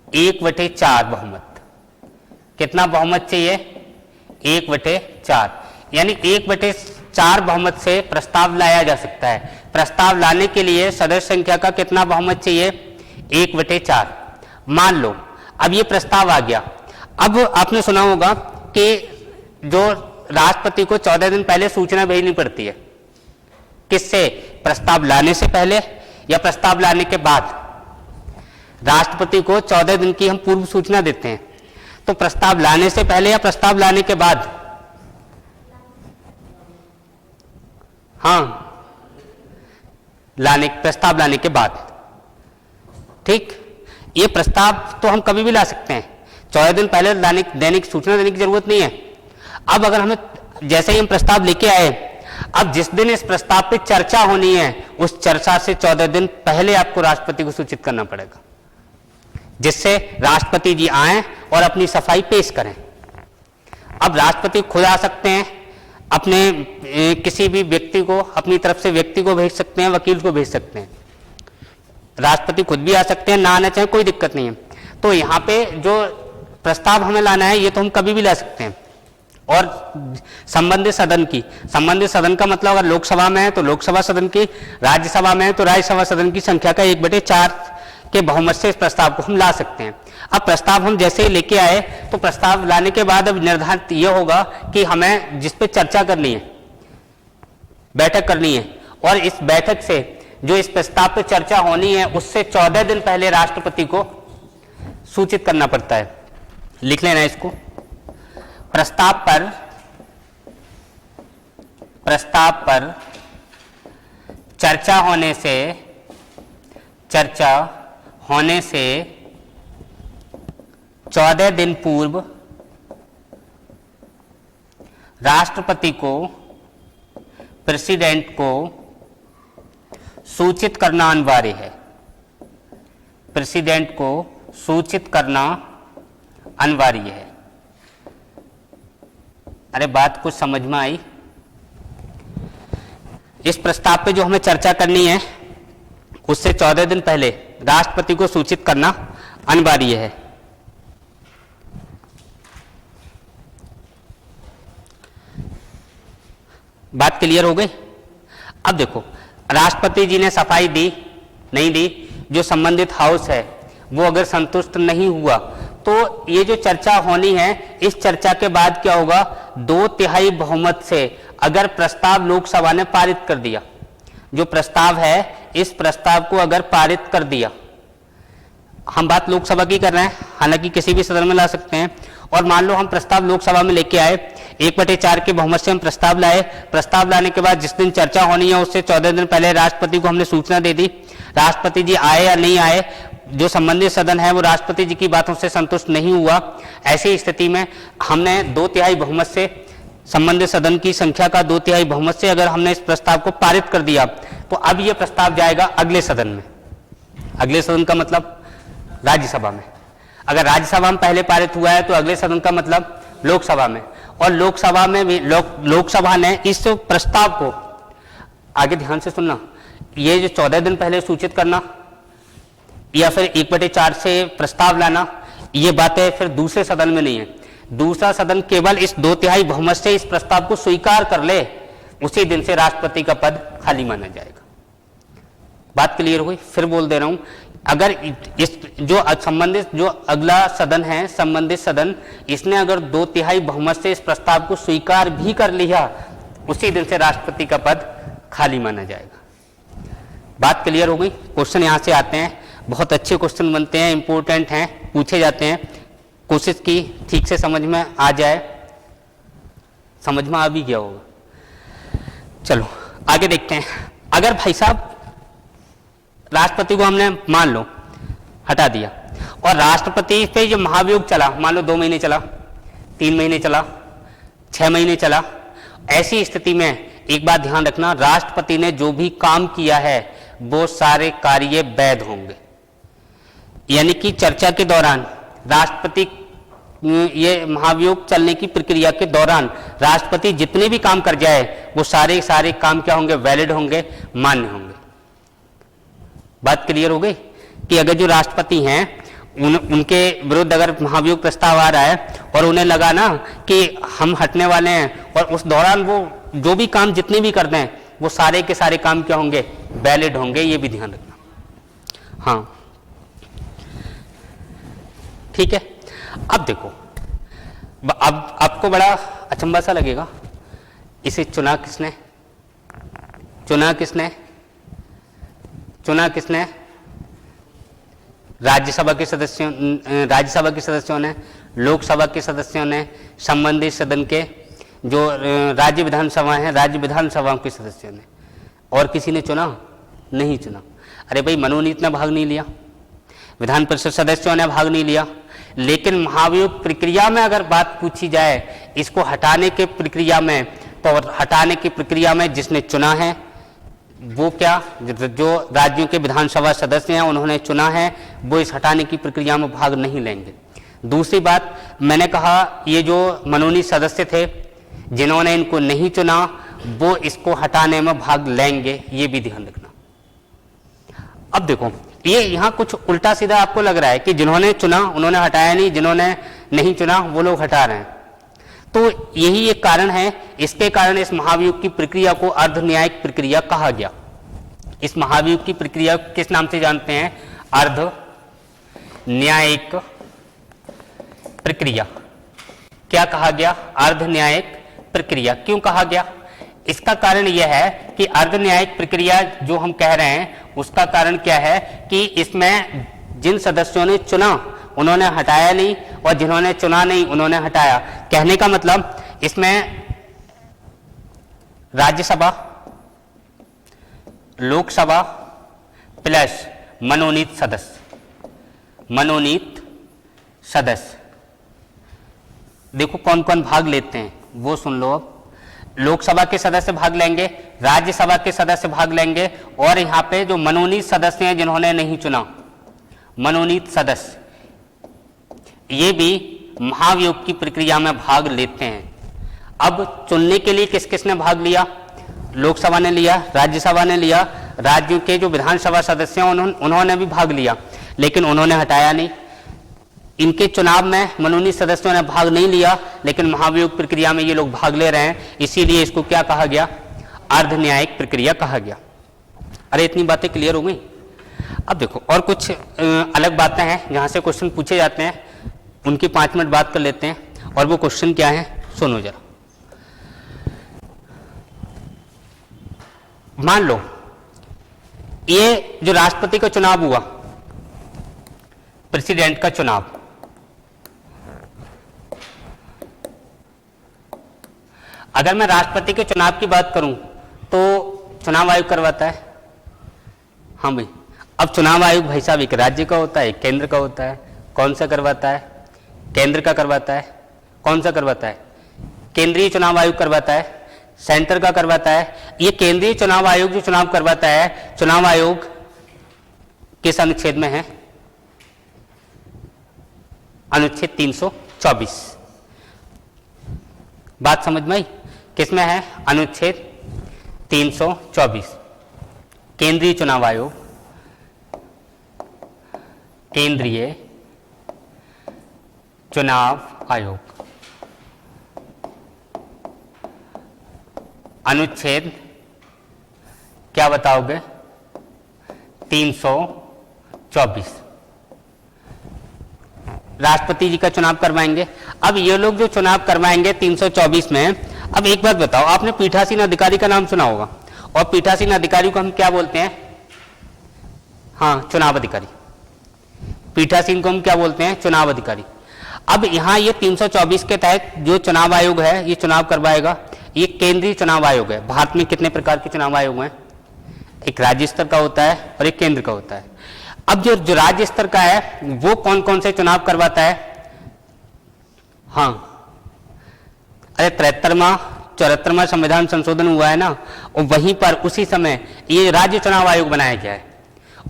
1/4 बहुमत। कितना बहुमत चाहिए? 1/4, यानी 1/4 बहुमत से प्रस्ताव लाया जा सकता है। प्रस्ताव लाने के लिए सदस्य संख्या का कितना बहुमत चाहिए? 1/4। मान लो अब ये प्रस्ताव आ गया। अब आपने सुना होगा कि जो राष्ट्रपति को 14 दिन पहले सूचना भेजनी पड़ती है। किससे? प्रस्ताव लाने से पहले या प्रस्ताव लाने के बाद? राष्ट्रपति को 14 दिन की हम पूर्व सूचना देते हैं। तो प्रस्ताव लाने से पहले या प्रस्ताव लाने के बाद? हाँ, प्रस्ताव लाने के बाद। ठीक, ये प्रस्ताव तो हम कभी भी ला सकते हैं, 14 दिन पहले देने की सूचना देने की जरूरत नहीं है। अब अगर हमें जैसे ही हम प्रस्ताव लेके आए, अब जिस दिन इस प्रस्ताव पे चर्चा होनी है उस चर्चा से 14 दिन पहले आपको राष्ट्रपति को सूचित करना पड़ेगा, जिससे राष्ट्रपति जी आए और अपनी सफाई पेश करें। अब राष्ट्रपति खुद आ सकते हैं, अपने किसी भी व्यक्ति को, अपनी तरफ से व्यक्ति को भेज सकते हैं, वकील को भेज सकते हैं। राष्ट्रपति खुद भी आ सकते हैं, ना आना चाहे कोई दिक्कत नहीं है। तो यहाँ पे जो प्रस्ताव हमें लाना है ये तो हम कभी भी ला सकते हैं। और संबंधित सदन का मतलब अगर लोकसभा में है तो लोकसभा सदन की, राज्यसभा में है तो राज्यसभा सदन की संख्या का 1/4 के बहुमत से इस प्रस्ताव को हम ला सकते हैं। अब प्रस्ताव हम जैसे ही लेके आए तो प्रस्ताव लाने के बाद अब निर्धारित यह होगा कि हमें जिस पे चर्चा करनी है, बैठक करनी है, और इस बैठक से जो इस प्रस्ताव पे चर्चा होनी है उससे 14 दिन पहले राष्ट्रपति को सूचित करना पड़ता है। लिख लेना इसको। प्रस्ताव पर चर्चा होने से 14 दिन पूर्व राष्ट्रपति को, प्रेसिडेंट को सूचित करना अनिवार्य है। प्रेसिडेंट को सूचित करना अनिवार्य है। अरे बात कुछ समझ में आई? इस प्रस्ताव पे जो हमें चर्चा करनी है उससे 14 दिन पहले राष्ट्रपति को सूचित करना अनिवार्य है। बात क्लियर हो गई? अब देखो, राष्ट्रपति जी ने सफाई दी, नहीं दी, जो संबंधित हाउस है वो अगर संतुष्ट नहीं हुआ तो ये जो चर्चा होनी है, इस चर्चा के बाद क्या होगा? 2/3 बहुमत से अगर प्रस्ताव लोकसभा ने पारित कर दिया, जो प्रस्ताव है इस प्रस्ताव को अगर पारित कर दिया, हम बात लोकसभा की कर रहे हैं, हालांकि किसी भी सदन में ला सकते हैं, और मान लो हम प्रस्ताव लोकसभा में लेके आए, 1/4 के बहुमत से हम प्रस्ताव लाए, प्रस्ताव लाने के बाद जिस दिन चर्चा होनी है उससे 14 दिन पहले राष्ट्रपति को हमने सूचना दे दी, राष्ट्रपति जी आए या नहीं आए, जो संबंधित सदन है वो राष्ट्रपति जी की बातों से संतुष्ट नहीं हुआ, ऐसी स्थिति में हमने 2/3 बहुमत से, संबंधित सदन की संख्या का 2/3 बहुमत से अगर हमने इस प्रस्ताव को पारित कर दिया तो अब यह प्रस्ताव जाएगा अगले सदन में। अगले सदन का मतलब राज्यसभा में। अगर राज्यसभा में पहले पारित हुआ है तो अगले सदन का मतलब लोकसभा में, और लोकसभा में भी लोकसभा ने इस प्रस्ताव को, आगे ध्यान से सुनना, ये जो 14 दिन पहले सूचित करना या फिर 1/4 से प्रस्ताव लाना, ये बातें फिर दूसरे सदन में नहीं है। दूसरा सदन केवल इस 2/3 बहुमत से इस प्रस्ताव को स्वीकार कर ले, उसी दिन से राष्ट्रपति का पद खाली माना जाएगा। बात क्लियर हुई? फिर बोल दे रहा हूं, अगर इस जो संबंधित जो अगला सदन है, संबंधित सदन, इसने अगर 2/3 बहुमत से इस प्रस्ताव को स्वीकार भी कर लिया, उसी दिन से राष्ट्रपति का पद खाली माना जाएगा। बात क्लियर हो गई? क्वेश्चन यहां से आते हैं, बहुत अच्छे क्वेश्चन बनते हैं, इंपॉर्टेंट हैं, पूछे जाते हैं। कोशिश की ठीक से समझ में आ जाए, समझ में आ भी गया होगा। चलो आगे देखते हैं। अगर भाई साहब राष्ट्रपति को हमने मान लो हटा दिया, और राष्ट्रपति पे जो महाभियोग चला, मान लो 2 महीने चला, 3 महीने चला, 6 महीने चला, ऐसी स्थिति में एक बात ध्यान रखना, राष्ट्रपति ने जो भी काम किया है वो सारे कार्य वैध होंगे। यानी कि चर्चा के दौरान राष्ट्रपति, ये महाभियोग चलने की प्रक्रिया के दौरान राष्ट्रपति जितने भी काम कर जाए वो सारे काम क्या होंगे? वैलिड होंगे, मान्य होंगे। बात क्लियर हो गई कि अगर जो राष्ट्रपति हैं उनके विरुद्ध अगर महाभियोग प्रस्ताव आ रहा है और उन्हें लगा ना कि हम हटने वाले हैं, और उस दौरान वो जो भी काम जितने भी कर दें वो सारे के सारे काम क्या होंगे? वैलिड होंगे, ये भी ध्यान रखना। हाँ ठीक है। अब देखो, अब आपको बड़ा अचंभा सा लगेगा, इसे चुना किसने? राज्यसभा के सदस्यों ने, लोकसभा के सदस्यों ने, संबंधित सदन के जो राज्य विधानसभा हैं, राज्य विधानसभाओं के सदस्यों ने। और किसी ने चुना? नहीं चुना। अरे भाई, मनोनीत ने भाग नहीं लिया, विधान परिषद सदस्यों ने भाग नहीं लिया, लेकिन महाभियोग प्रक्रिया में अगर बात पूछी जाए, इसको हटाने के प्रक्रिया में, तो हटाने की प्रक्रिया में जिसने चुना है वो क्या, जो राज्यों के विधानसभा सदस्य हैं उन्होंने चुना है, वो इस हटाने की प्रक्रिया में भाग नहीं लेंगे। दूसरी बात, मैंने कहा ये जो मनोनीत सदस्य थे जिन्होंने इनको नहीं चुना, वो इसको हटाने में भाग लेंगे, ये भी ध्यान रखना। अब देखो, ये यहाँ कुछ उल्टा सीधा आपको लग रहा है कि जिन्होंने चुना उन्होंने हटाया नहीं, जिन्होंने नहीं चुना वो लोग हटा रहे हैं। तो यही एक कारण है, इसके कारण इस महाभियोग की प्रक्रिया को अर्ध न्यायिक प्रक्रिया कहा गया। इस महाभियोग की प्रक्रिया किस नाम से जानते हैं? अर्ध न्यायिक प्रक्रिया। क्या कहा गया? अर्ध न्यायिक प्रक्रिया। क्यों कहा गया? इसका कारण यह है कि अर्ध न्यायिक प्रक्रिया जो हम कह रहे हैं उसका कारण क्या है कि इसमें जिन सदस्यों ने चुना उन्होंने हटाया नहीं, और जिन्होंने चुना नहीं उन्होंने हटाया। कहने का मतलब, इसमें राज्यसभा, लोकसभा प्लस मनोनीत सदस्य। देखो कौन कौन भाग लेते हैं वो सुन लो। अब लोकसभा के सदस्य भाग लेंगे, राज्यसभा के सदस्य भाग लेंगे, और यहाँ पे जो मनोनीत सदस्य हैं जिन्होंने नहीं चुना, मनोनीत सदस्य, ये भी महाभियोग की प्रक्रिया में भाग लेते हैं। अब चुनने के लिए किस किस ने भाग लिया? लोकसभा ने लिया, राज्यसभा ने लिया, राज्यों के जो विधानसभा सदस्य हैं उन्होंने भी भाग लिया, लेकिन उन्होंने हटाया नहीं। इनके चुनाव में मनोनीत सदस्यों ने भाग नहीं लिया, लेकिन महाभियोग प्रक्रिया में ये लोग भाग ले रहे हैं, इसीलिए इसको क्या कहा गया? अर्ध न्यायिक प्रक्रिया कहा गया। अरे इतनी बातें क्लियर हो गई? अब देखो और कुछ अलग बातें हैं जहां से क्वेश्चन पूछे जाते हैं, उनकी 5 मिनट बात कर लेते हैं। और वो क्वेश्चन क्या है सुनो जरा। मान लो ये जो राष्ट्रपति का चुनाव हुआ, प्रेसिडेंट का चुनाव, अगर मैं राष्ट्रपति के चुनाव की बात करूं तो चुनाव आयोग करवाता है। हाँ भाई, अब चुनाव आयोग भाई साहब एक राज्य का होता है, एक केंद्र का होता है। कौन सा करवाता है? केंद्र का करवाता है। कौन सा करवाता है? केंद्रीय चुनाव आयोग करवाता है, सेंटर का करवाता है। ये केंद्रीय चुनाव आयोग जो चुनाव करवाता है, चुनाव आयोग किस अनुच्छेद में है? अनुच्छेद 324। बात समझ में आई? किसमें है? अनुच्छेद 324। केंद्रीय चुनाव आयोग, केंद्रीय चुनाव आयोग, अनुच्छेद क्या बताओगे? 324। राष्ट्रपति जी का चुनाव करवाएंगे। अब ये लोग जो चुनाव करवाएंगे 324 में, अब एक बात बताओ, आपने पीठासीन अधिकारी का नाम सुना होगा, और पीठासीन अधिकारी को हम क्या बोलते हैं? हाँ, चुनाव अधिकारी। पीठासीन को हम क्या बोलते हैं? चुनाव अधिकारी। अब यहाँ ये 324 के तहत जो चुनाव आयोग है ये चुनाव करवाएगा। ये केंद्रीय चुनाव आयोग है। भारत में कितने प्रकार के चुनाव आयोग हैं? एक राज्य स्तर का होता है और एक केंद्र का होता है। अब जो राज्य स्तर का है वो कौन कौन से चुनाव करवाता है? हाँ, अरे 74वां संविधान संशोधन हुआ है ना, और वहीं पर उसी समय ये राज्य चुनाव आयोग बनाया गया है।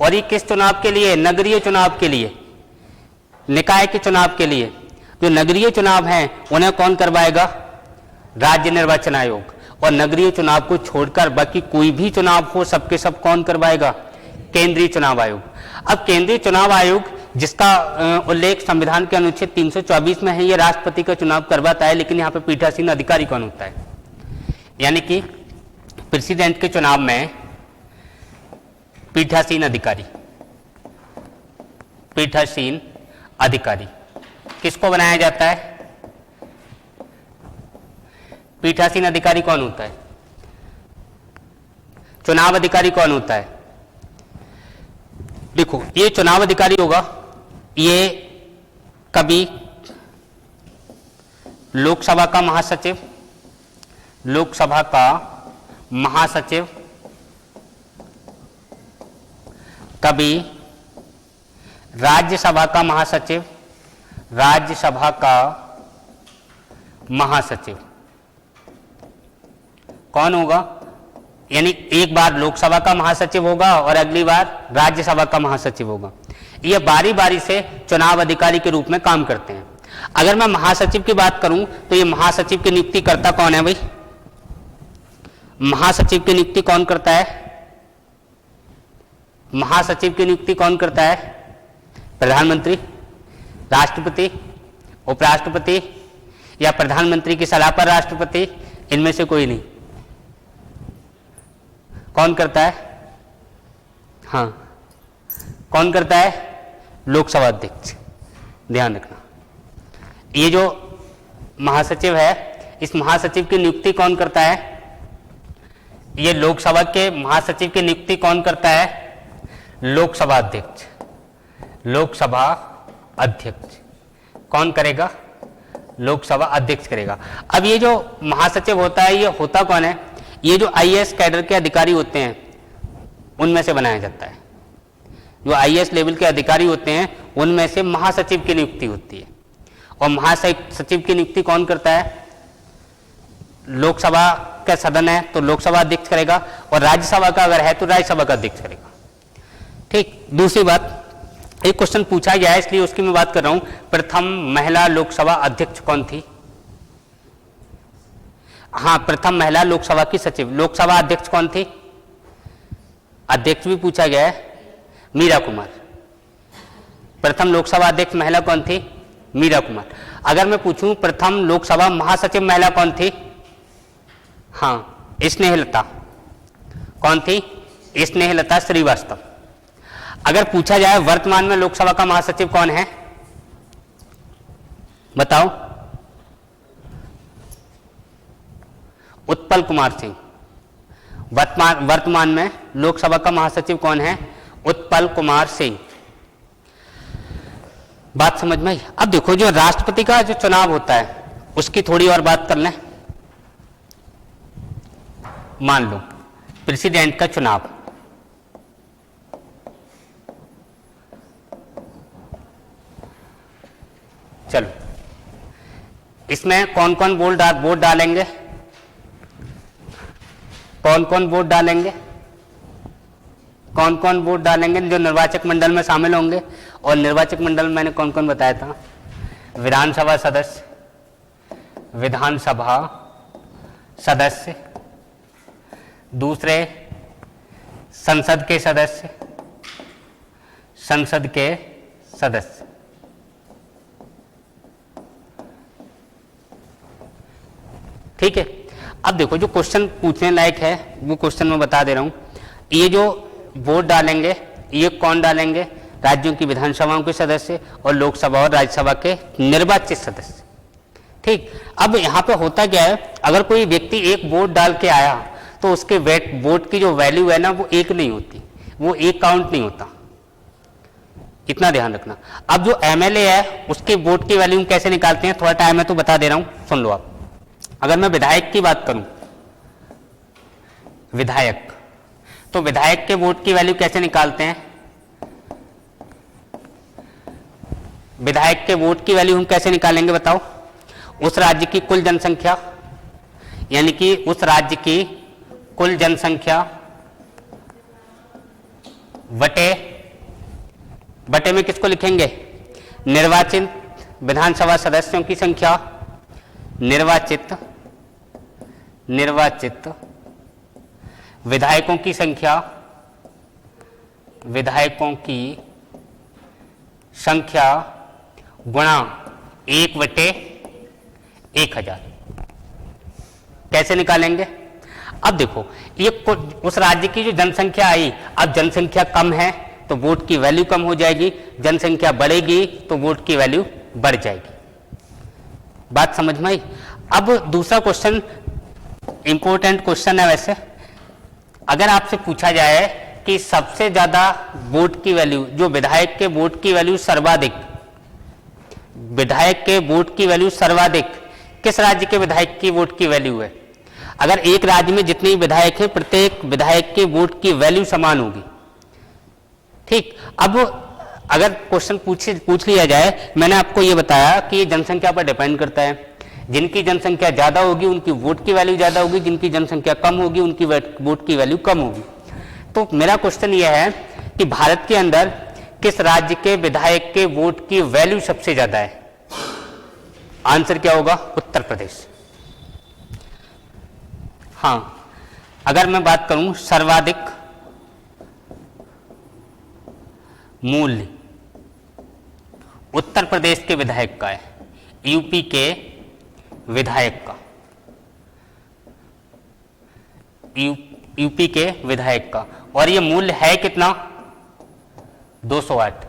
और ये किस चुनाव के लिए? नगरीय चुनाव के लिए, निकाय के चुनाव के लिए। जो नगरीय चुनाव हैं उन्हें कौन करवाएगा? राज्य निर्वाचन आयोग। और नगरीय चुनाव को छोड़कर बाकी कोई भी चुनाव हो, सबके सब कौन करवाएगा? केंद्रीय चुनाव आयोग। अब केंद्रीय चुनाव आयोग जिसका उल्लेख संविधान के अनुच्छेद 324 में है, ये राष्ट्रपति का चुनाव करवाता है। लेकिन यहाँ पे पीठासीन अधिकारी कौन होता है? यानी कि प्रेसिडेंट के चुनाव में पीठासीन अधिकारी, पीठासीन अधिकारी किसको बनाया जाता है? पीठासीन अधिकारी कौन होता है? चुनाव अधिकारी कौन होता है? देखो, ये चुनाव अधिकारी होगा, ये कभी लोकसभा का महासचिव, लोकसभा का महासचिव, कभी राज्यसभा का महासचिव, राज्यसभा का महासचिव कौन होगा? यानी एक बार लोकसभा का महासचिव होगा और अगली बार राज्यसभा का महासचिव होगा। ये बारी बारी से चुनाव अधिकारी के रूप में काम करते हैं। अगर मैं महासचिव की बात करूं तो ये महासचिव की नियुक्ति करता कौन है भाई? महासचिव की नियुक्ति कौन करता है? महासचिव की नियुक्ति कौन करता है? प्रधानमंत्री, राष्ट्रपति, उपराष्ट्रपति या प्रधानमंत्री की सलाह पर राष्ट्रपति, इनमें से कोई नहीं। कौन करता है? हाँ, कौन करता है? लोकसभा अध्यक्ष। ध्यान रखना, ये जो महासचिव है, इस महासचिव की नियुक्ति कौन करता है? ये लोकसभा के महासचिव की नियुक्ति कौन करता है? लोकसभा अध्यक्ष। लोकसभा अध्यक्ष कौन करेगा? लोकसभा अध्यक्ष करेगा। अब ये जो महासचिव होता है, ये होता कौन है? ये जो आईएएस कैडर के अधिकारी होते हैं उनमें से बनाया जाता है। जो आईएएस लेवल के अधिकारी होते हैं उनमें से महासचिव की नियुक्ति होती है। और महासचिव की नियुक्ति कौन करता है? लोकसभा का सदन है तो लोकसभा अध्यक्ष करेगा, और राज्यसभा का अगर है तो राज्यसभा का अध्यक्ष करेगा। ठीक। दूसरी बात, एक क्वेश्चन पूछा गया है इसलिए उसकी मैं बात कर रहा हूं। प्रथम महिला लोकसभा अध्यक्ष कौन थी? हाँ, प्रथम महिला लोकसभा की सचिव। लोकसभा अध्यक्ष कौन थी? अध्यक्ष भी पूछा गया है, मीरा कुमार। प्रथम लोकसभा अध्यक्ष महिला कौन थी? मीरा कुमार। अगर मैं पूछूं प्रथम लोकसभा महासचिव महिला कौन थी? हाँ, स्नेहलता। कौन थी? स्नेहलता श्रीवास्तव। अगर पूछा जाए वर्तमान में लोकसभा का महासचिव कौन है, बताओ? उत्पल कुमार सिंह। वर्तमान में लोकसभा का महासचिव कौन है? उत्पल कुमार सिंह। बात समझ में आई? अब देखो, जो राष्ट्रपति का जो चुनाव होता है उसकी थोड़ी और बात कर लें। मान लो प्रेसिडेंट का चुनाव, चलो इसमें कौन कौन वोट डालेंगे? कौन कौन वोट डालेंगे? कौन कौन वोट डालेंगे जो निर्वाचक मंडल में शामिल होंगे? और निर्वाचक मंडल में मैंने कौन कौन बताया था? विधानसभा सदस्य, विधानसभा सदस्य, दूसरे संसद के सदस्य, संसद के सदस्य, ठीक है। अब देखो जो क्वेश्चन पूछने लायक है वो क्वेश्चन मैं बता दे रहा हूं। ये जो वोट डालेंगे ये कौन डालेंगे? राज्यों की विधानसभाओं के सदस्य और लोकसभा और राज्यसभा के निर्वाचित सदस्य, ठीक। अब यहाँ पे होता क्या है, अगर कोई व्यक्ति एक वोट डाल के आया तो उसके वोट की जो वैल्यू है ना वो एक नहीं होती, वो एक काउंट नहीं होता, इतना ध्यान रखना। अब जो एमएलए है उसके वोट की वैल्यू कैसे निकालते हैं, थोड़ा टाइम है तो बता दे रहा हूं, सुन लो आप। अगर मैं विधायक की बात करूं, विधायक, तो विधायक के वोट की वैल्यू कैसे निकालते हैं? विधायक के वोट की वैल्यू हम कैसे निकालेंगे बताओ? उस राज्य की कुल जनसंख्या, यानी कि उस राज्य की कुल जनसंख्या बटे में किसको लिखेंगे? निर्वाचित विधानसभा सदस्यों की संख्या, निर्वाचित विधायकों की संख्या, विधायकों की संख्या गुणा 1/1000। कैसे निकालेंगे? अब देखो ये उस राज्य की जो जनसंख्या आई, अब जनसंख्या कम है तो वोट की वैल्यू कम हो जाएगी, जनसंख्या बढ़ेगी तो वोट की वैल्यू बढ़ जाएगी। बात समझ में आई? अब दूसरा क्वेश्चन इंपॉर्टेंट क्वेश्चन है वैसे, अगर आपसे पूछा जाए कि सबसे ज्यादा वोट की वैल्यू, जो विधायक के वोट की वैल्यू सर्वाधिक, विधायक के वोट की वैल्यू सर्वाधिक किस राज्य के विधायक की वोट की वैल्यू है? अगर एक राज्य में जितने विधायक हैं प्रत्येक विधायक के वोट की वैल्यू समान होगी, ठीक। अब अगर क्वेश्चन पूछ लिया जाए, मैंने आपको यह बताया कि ये जनसंख्या पर डिपेंड करता है, जिनकी जनसंख्या ज्यादा होगी उनकी वोट की वैल्यू ज्यादा होगी, जिनकी जनसंख्या कम होगी उनकी वोट की वैल्यू कम होगी। तो मेरा क्वेश्चन यह है कि भारत के अंदर किस राज्य के विधायक के वोट की वैल्यू सबसे ज्यादा है? आंसर क्या होगा? उत्तर प्रदेश। हाँ, अगर मैं बात करूं सर्वाधिक मूल्य उत्तर प्रदेश के विधायक का है, यूपी के विधायक का, यूपी के विधायक का, और ये मूल्य है कितना? 208।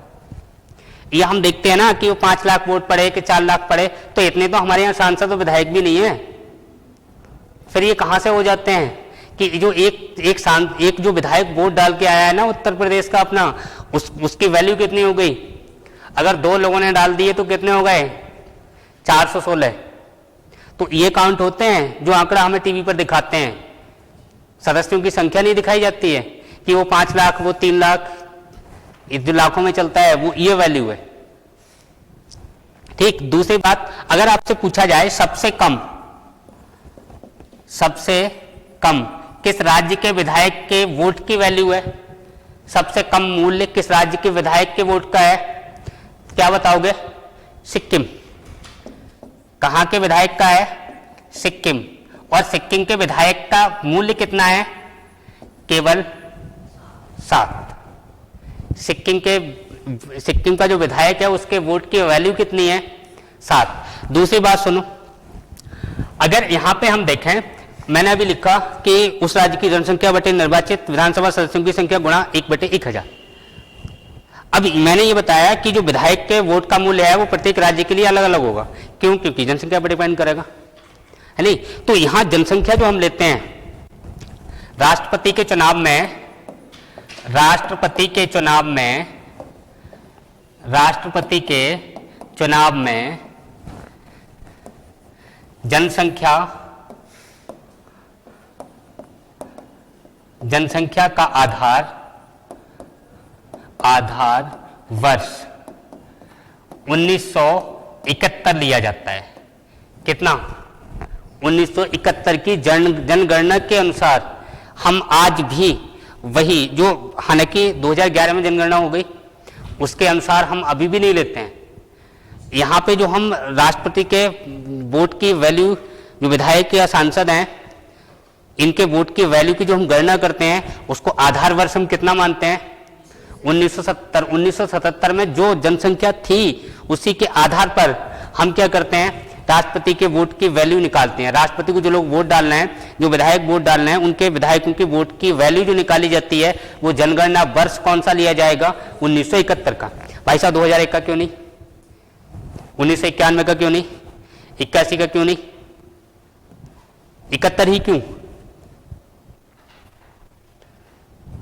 ये हम देखते हैं ना कि वो 5 लाख वोट पड़े कि 4 लाख पड़े, तो इतने तो हमारे यहाँ सांसद और विधायक भी नहीं है। फिर ये कहां से हो जाते हैं कि जो एक जो विधायक वोट डाल के आया है ना उत्तर प्रदेश का अपना, उसकी वैल्यू कितनी हो गई? अगर 2 लोगों ने डाल दिए तो कितने हो गए? 416। तो ये काउंट होते हैं जो आंकड़ा हमें टीवी पर दिखाते हैं, सदस्यों की संख्या नहीं दिखाई जाती है कि वो 5 लाख, वो 3 लाख, जो लाखों में चलता है वो ये वैल्यू है, ठीक। दूसरी बात, अगर आपसे पूछा जाए सबसे कम किस राज्य के विधायक के वोट की वैल्यू है, सबसे कम मूल्य किस राज्य के विधायक के वोट का है, क्या बताओगे? सिक्किम। कहां के विधायक का है? सिक्किम। और सिक्किम के विधायक का मूल्य कितना है? केवल 7। सिक्किम का जो विधायक है उसके वोट की वैल्यू कितनी है? 7। दूसरी बात सुनो, अगर यहां पे हम देखें, मैंने अभी लिखा कि उस राज्य की जनसंख्या बटे निर्वाचित विधानसभा सदस्यों की संख्या गुणा 1/1000। अब मैंने ये बताया कि जो विधायक के वोट का मूल्य है वो प्रत्येक राज्य के लिए अलग अलग होगा। क्यों? क्योंकि जनसंख्या पर डिपेंड करेगा, है नहीं। तो यहां जनसंख्या जो हम लेते हैं, राष्ट्रपति के चुनाव में जनसंख्या का आधार वर्ष 1971 लिया जाता है। कितना? 1971 की जनगणना के अनुसार हम आज भी वही जो हालांकि 2011 में जनगणना हो गई, उसके अनुसार हम अभी भी नहीं लेते हैं। यहाँ पे जो हम राष्ट्रपति के वोट की वैल्यू, जो विधायक या सांसद हैं, इनके वोट की वैल्यू की जो हम गणना करते हैं, उसको आधार वर्ष हम कितना मानते हैं? 1977 में जो जनसंख्या थी उसी के आधार पर हम क्या करते हैं? राष्ट्रपति के वोट की वैल्यू निकालते हैं। राष्ट्रपति को जो लोग वोट डालना है, जो विधायक वोट डालना है, उनके विधायकों की वोट की वैल्यू जो निकाली जाती है, वो जनगणना वर्ष कौन सा लिया जाएगा? 1971 का। भाई साहब 2001 का क्यों नहीं? 1991 का क्यों नहीं? 81 का क्यों नहीं? 71 ही क्यों?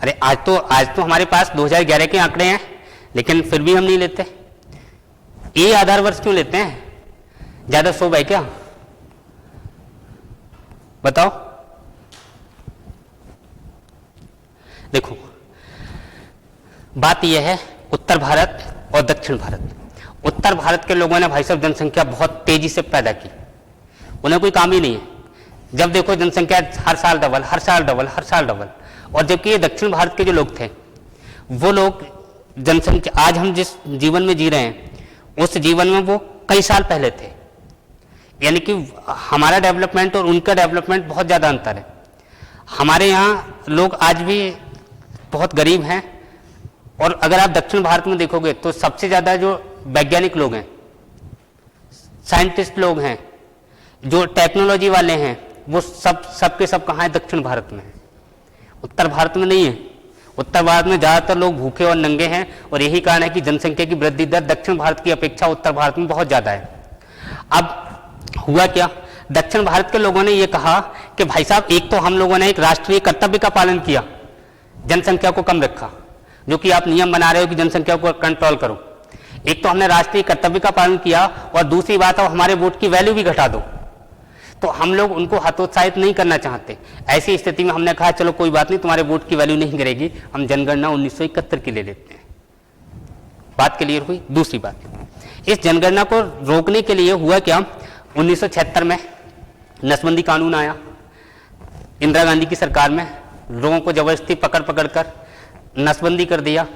अरे आज तो हमारे पास 2011 के आंकड़े हैं, लेकिन फिर भी हम नहीं लेते। ये आधार वर्ष क्यों लेते हैं? ज्यादा शोभ है क्या? बताओ। देखो, बात यह है उत्तर भारत और दक्षिण भारत। उत्तर भारत के लोगों ने भाई साहब जनसंख्या बहुत तेजी से पैदा की, उन्हें कोई काम ही नहीं है। जब देखो जनसंख्या हर साल डबल, हर साल डबल, हर साल डबल। और जबकि ये दक्षिण भारत के जो लोग थे, वो लोग जनसंख्या, आज हम जिस जीवन में जी रहे हैं, उस जीवन में वो कई साल पहले थे। यानी कि हमारा डेवलपमेंट और उनका डेवलपमेंट बहुत ज़्यादा अंतर है। हमारे यहाँ लोग आज भी बहुत गरीब हैं, और अगर आप दक्षिण भारत में देखोगे तो सबसे ज़्यादा जो वैज्ञानिक लोग हैं, साइंटिस्ट लोग हैं, जो टेक्नोलॉजी वाले हैं, वो सबके सब कहाँ है? दक्षिण भारत में है, उत्तर भारत में नहीं है। उत्तर भारत में ज़्यादातर लोग भूखे और नंगे हैं, और यही कारण है कि जनसंख्या की वृद्धि दर दक्षिण भारत की अपेक्षा उत्तर भारत में बहुत ज़्यादा है। अब हुआ क्या? दक्षिण भारत के लोगों ने यह कहा कि भाई साहब, एक तो हम लोगों ने एक राष्ट्रीय कर्तव्य का पालन किया, जनसंख्या को कम रखा, जो कि आप नियम बना रहे हो कि जनसंख्या को कंट्रोल करो। एक तो हमने राष्ट्रीय कर्तव्य का पालन किया, और दूसरी बात है हमारे वोट की वैल्यू भी घटा दो। तो हम लोग उनको हतोत्साहित नहीं करना चाहते। ऐसी स्थिति में हमने कहा चलो कोई बात नहीं, तुम्हारे वोट की वैल्यू नहीं गिरेगी, हम जनगणना 1971 की ले लेते हैं। बात क्लियर हुई? दूसरी बात, इस जनगणना को रोकने के लिए हुआ क्या? 1976 में नसबंदी कानून आया, इंदिरा गांधी की सरकार में। लोगों को जबरदस्ती पकड़ कर नसबंदी कर दिया।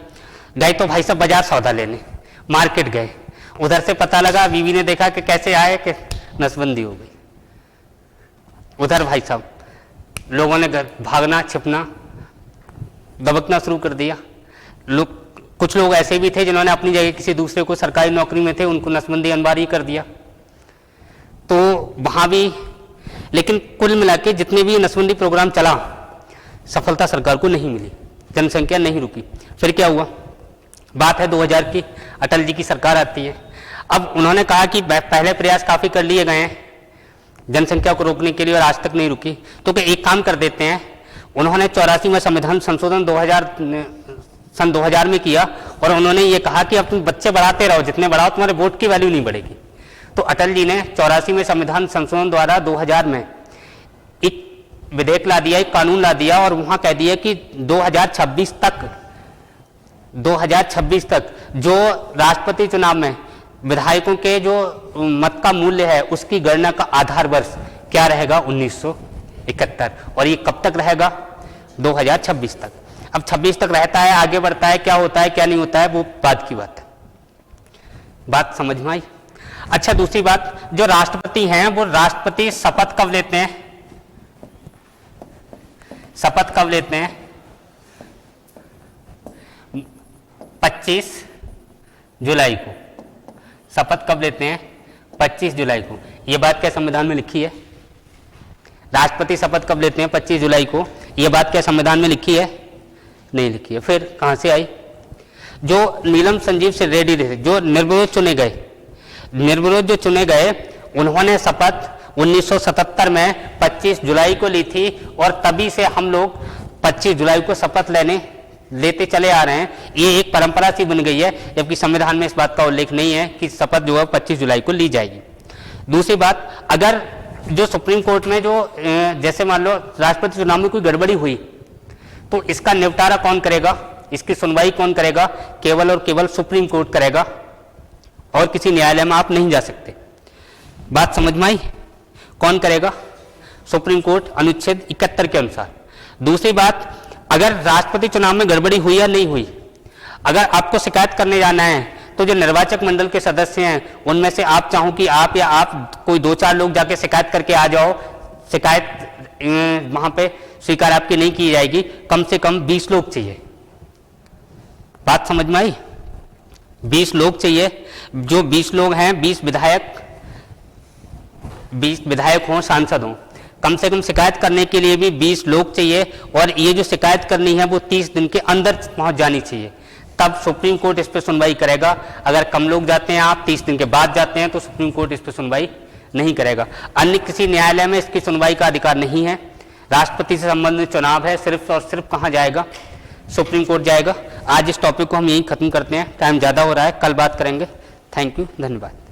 गए तो भाई साहब बाजार सौदा लेने, मार्केट गए, उधर से पता लगा, बीवी ने देखा कि कैसे आए कि नसबंदी हो गई। उधर भाई साहब लोगों ने घर भागना, छिपना, दबकना शुरू कर दिया। कुछ लोग ऐसे भी थे जिन्होंने अपनी जगह किसी दूसरे को, सरकारी नौकरी में थे, उनको नसबंदी अनिवार्य कर दिया। तो वहाँ भी, लेकिन कुल मिला के जितने भी नसबंदी प्रोग्राम चला, सफलता सरकार को नहीं मिली, जनसंख्या नहीं रुकी। फिर क्या हुआ? बात है 2000 की, अटल जी की सरकार आती है। अब उन्होंने कहा कि पहले प्रयास काफ़ी कर लिए गए हैं जनसंख्या को रोकने के लिए, और आज तक नहीं रुकी, तो कि एक काम कर देते हैं। उन्होंने 84 में संविधान संशोधन 2000 में किया, और उन्होंने ये कहा कि अब तुम बच्चे बढ़ाते रहो, जितने बढ़ाओ तुम्हारे वोट की वैल्यू नहीं बढ़ेगी। तो अटल जी ने 84 में संविधान संशोधन द्वारा 2000 में एक विधेयक ला दिया, एक कानून ला दिया, और वहां कह दिया कि 2026 तक जो राष्ट्रपति चुनाव में विधायकों के जो मत का मूल्य है, उसकी गणना का आधार वर्ष क्या रहेगा? 1971। और ये कब तक रहेगा? 2026 तक। अब 26 तक रहता है, आगे बढ़ता है, क्या होता है क्या नहीं होता है वो बाद की बात है। बात समझ में आई? अच्छा, दूसरी बात, जो राष्ट्रपति हैं वो राष्ट्रपति शपथ कब लेते हैं? शपथ कब लेते हैं? 25 जुलाई को। शपथ कब लेते हैं? 25 जुलाई को। यह बात क्या संविधान में लिखी है? राष्ट्रपति शपथ कब लेते हैं? 25 जुलाई को। यह बात क्या संविधान में लिखी है? नहीं लिखी है। फिर कहां से आई? जो नीलम संजीव से रेड्डी थे, जो निर्विरोध चुने गए, निर्विरोध जो चुने गए, उन्होंने शपथ 1977 में 25 जुलाई को ली थी, और तभी से हम लोग 25 जुलाई को शपथ लेते चले आ रहे हैं। ये एक परंपरा सी बन गई है, जबकि संविधान में इस बात का उल्लेख नहीं है कि शपथ जो है 25 जुलाई को ली जाएगी। दूसरी बात, अगर जो सुप्रीम कोर्ट में जो जैसे मान लो राष्ट्रपति चुनाव में कोई गड़बड़ी हुई, तो इसका निपटारा कौन करेगा? इसकी सुनवाई कौन करेगा? केवल और केवल सुप्रीम कोर्ट करेगा, और किसी न्यायालय में आप नहीं जा सकते। बात समझ में आई? कौन करेगा? सुप्रीम कोर्ट, अनुच्छेद 71 के अनुसार। दूसरी बात, अगर राष्ट्रपति चुनाव में गड़बड़ी हुई या नहीं हुई, अगर आपको शिकायत करने जाना है तो जो निर्वाचक मंडल के सदस्य हैं उनमें से आप चाहो कि आप या आप कोई 2-4 लोग जाके शिकायत करके आ जाओ, शिकायत वहां पे स्वीकार आपकी नहीं की जाएगी। कम से कम 20 लोग चाहिए। बात समझ में आई? 20 लोग चाहिए। जो 20 लोग हैं, 20 विधायक हों, सांसद हों, कम से कम शिकायत करने के लिए भी 20 लोग चाहिए। और ये जो शिकायत करनी है वो 30 दिन के अंदर पहुंच जानी चाहिए, तब सुप्रीम कोर्ट इस पर सुनवाई करेगा। अगर कम लोग जाते हैं, आप 30 दिन के बाद जाते हैं, तो सुप्रीम कोर्ट इस पर सुनवाई नहीं करेगा। अन्य किसी न्यायालय में इसकी सुनवाई का अधिकार नहीं है। राष्ट्रपति से संबंधित चुनाव है, सिर्फ और सिर्फ कहाँ जाएगा? सुप्रीम कोर्ट जाएगा। आज इस टॉपिक को हम यहीं खत्म करते हैं, टाइम ज़्यादा हो रहा है, कल बात करेंगे। थैंक यू, धन्यवाद।